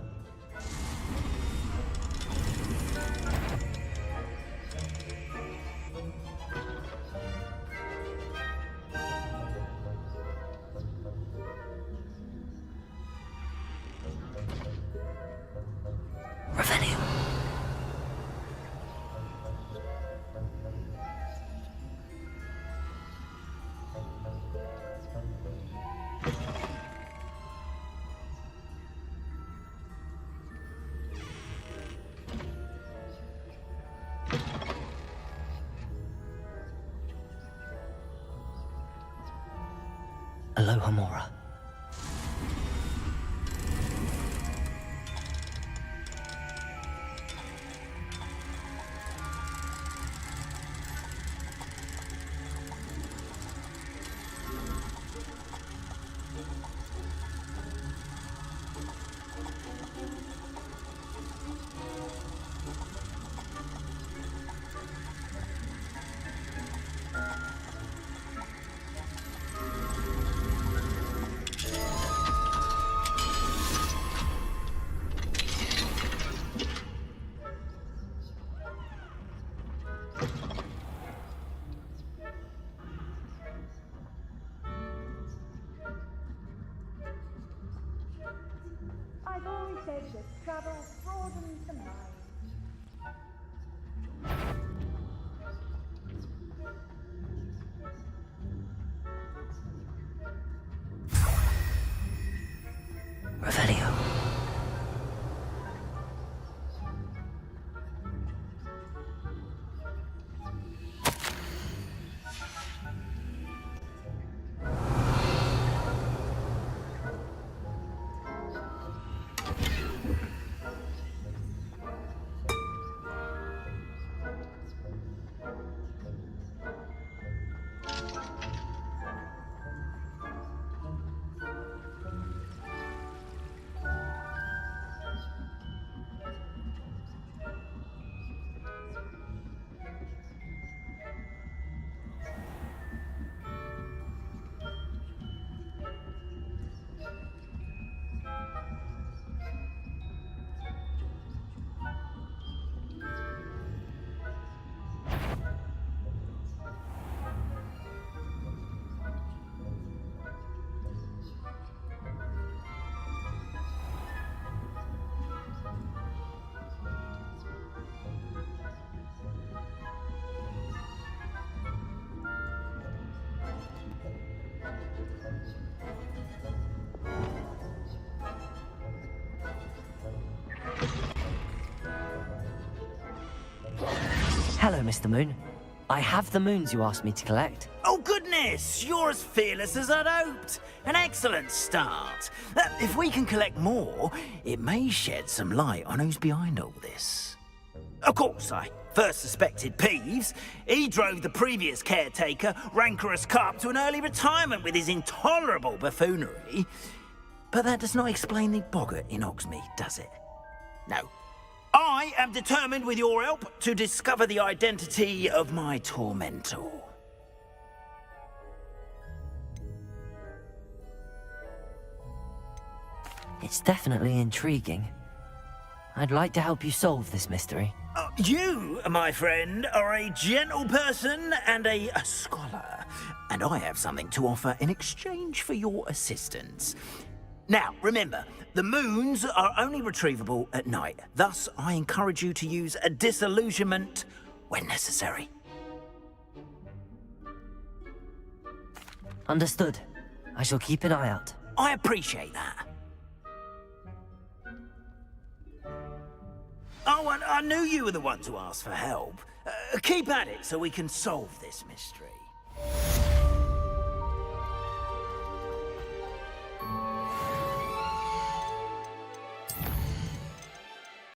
Revelio. Hello, Hamora. spacious travel broadens the mind. Revelio. Hello, Mr. Moon. I have the moons you asked me to collect. Oh, goodness! You're as fearless as I'd hoped. An excellent start. If we can collect more, it may shed some light on who's behind all this. Of course, I first suspected Peeves. He drove the previous caretaker, Rancorous Carp, to an early retirement with his intolerable buffoonery. But that does not explain the boggart in Hogsmeade, does it? No. I am determined, with your help, to discover the identity of my tormentor. It's definitely intriguing. I'd like to help you solve this mystery. You, my friend, are a gentle person and a scholar, and I have something to offer in exchange for your assistance. Now, remember, the moons are only retrievable at night. Thus, I encourage you to use a disillusionment when necessary. Understood. I shall keep an eye out. I appreciate that. Oh, I knew you were the one to ask for help. Keep at it so we can solve this mystery.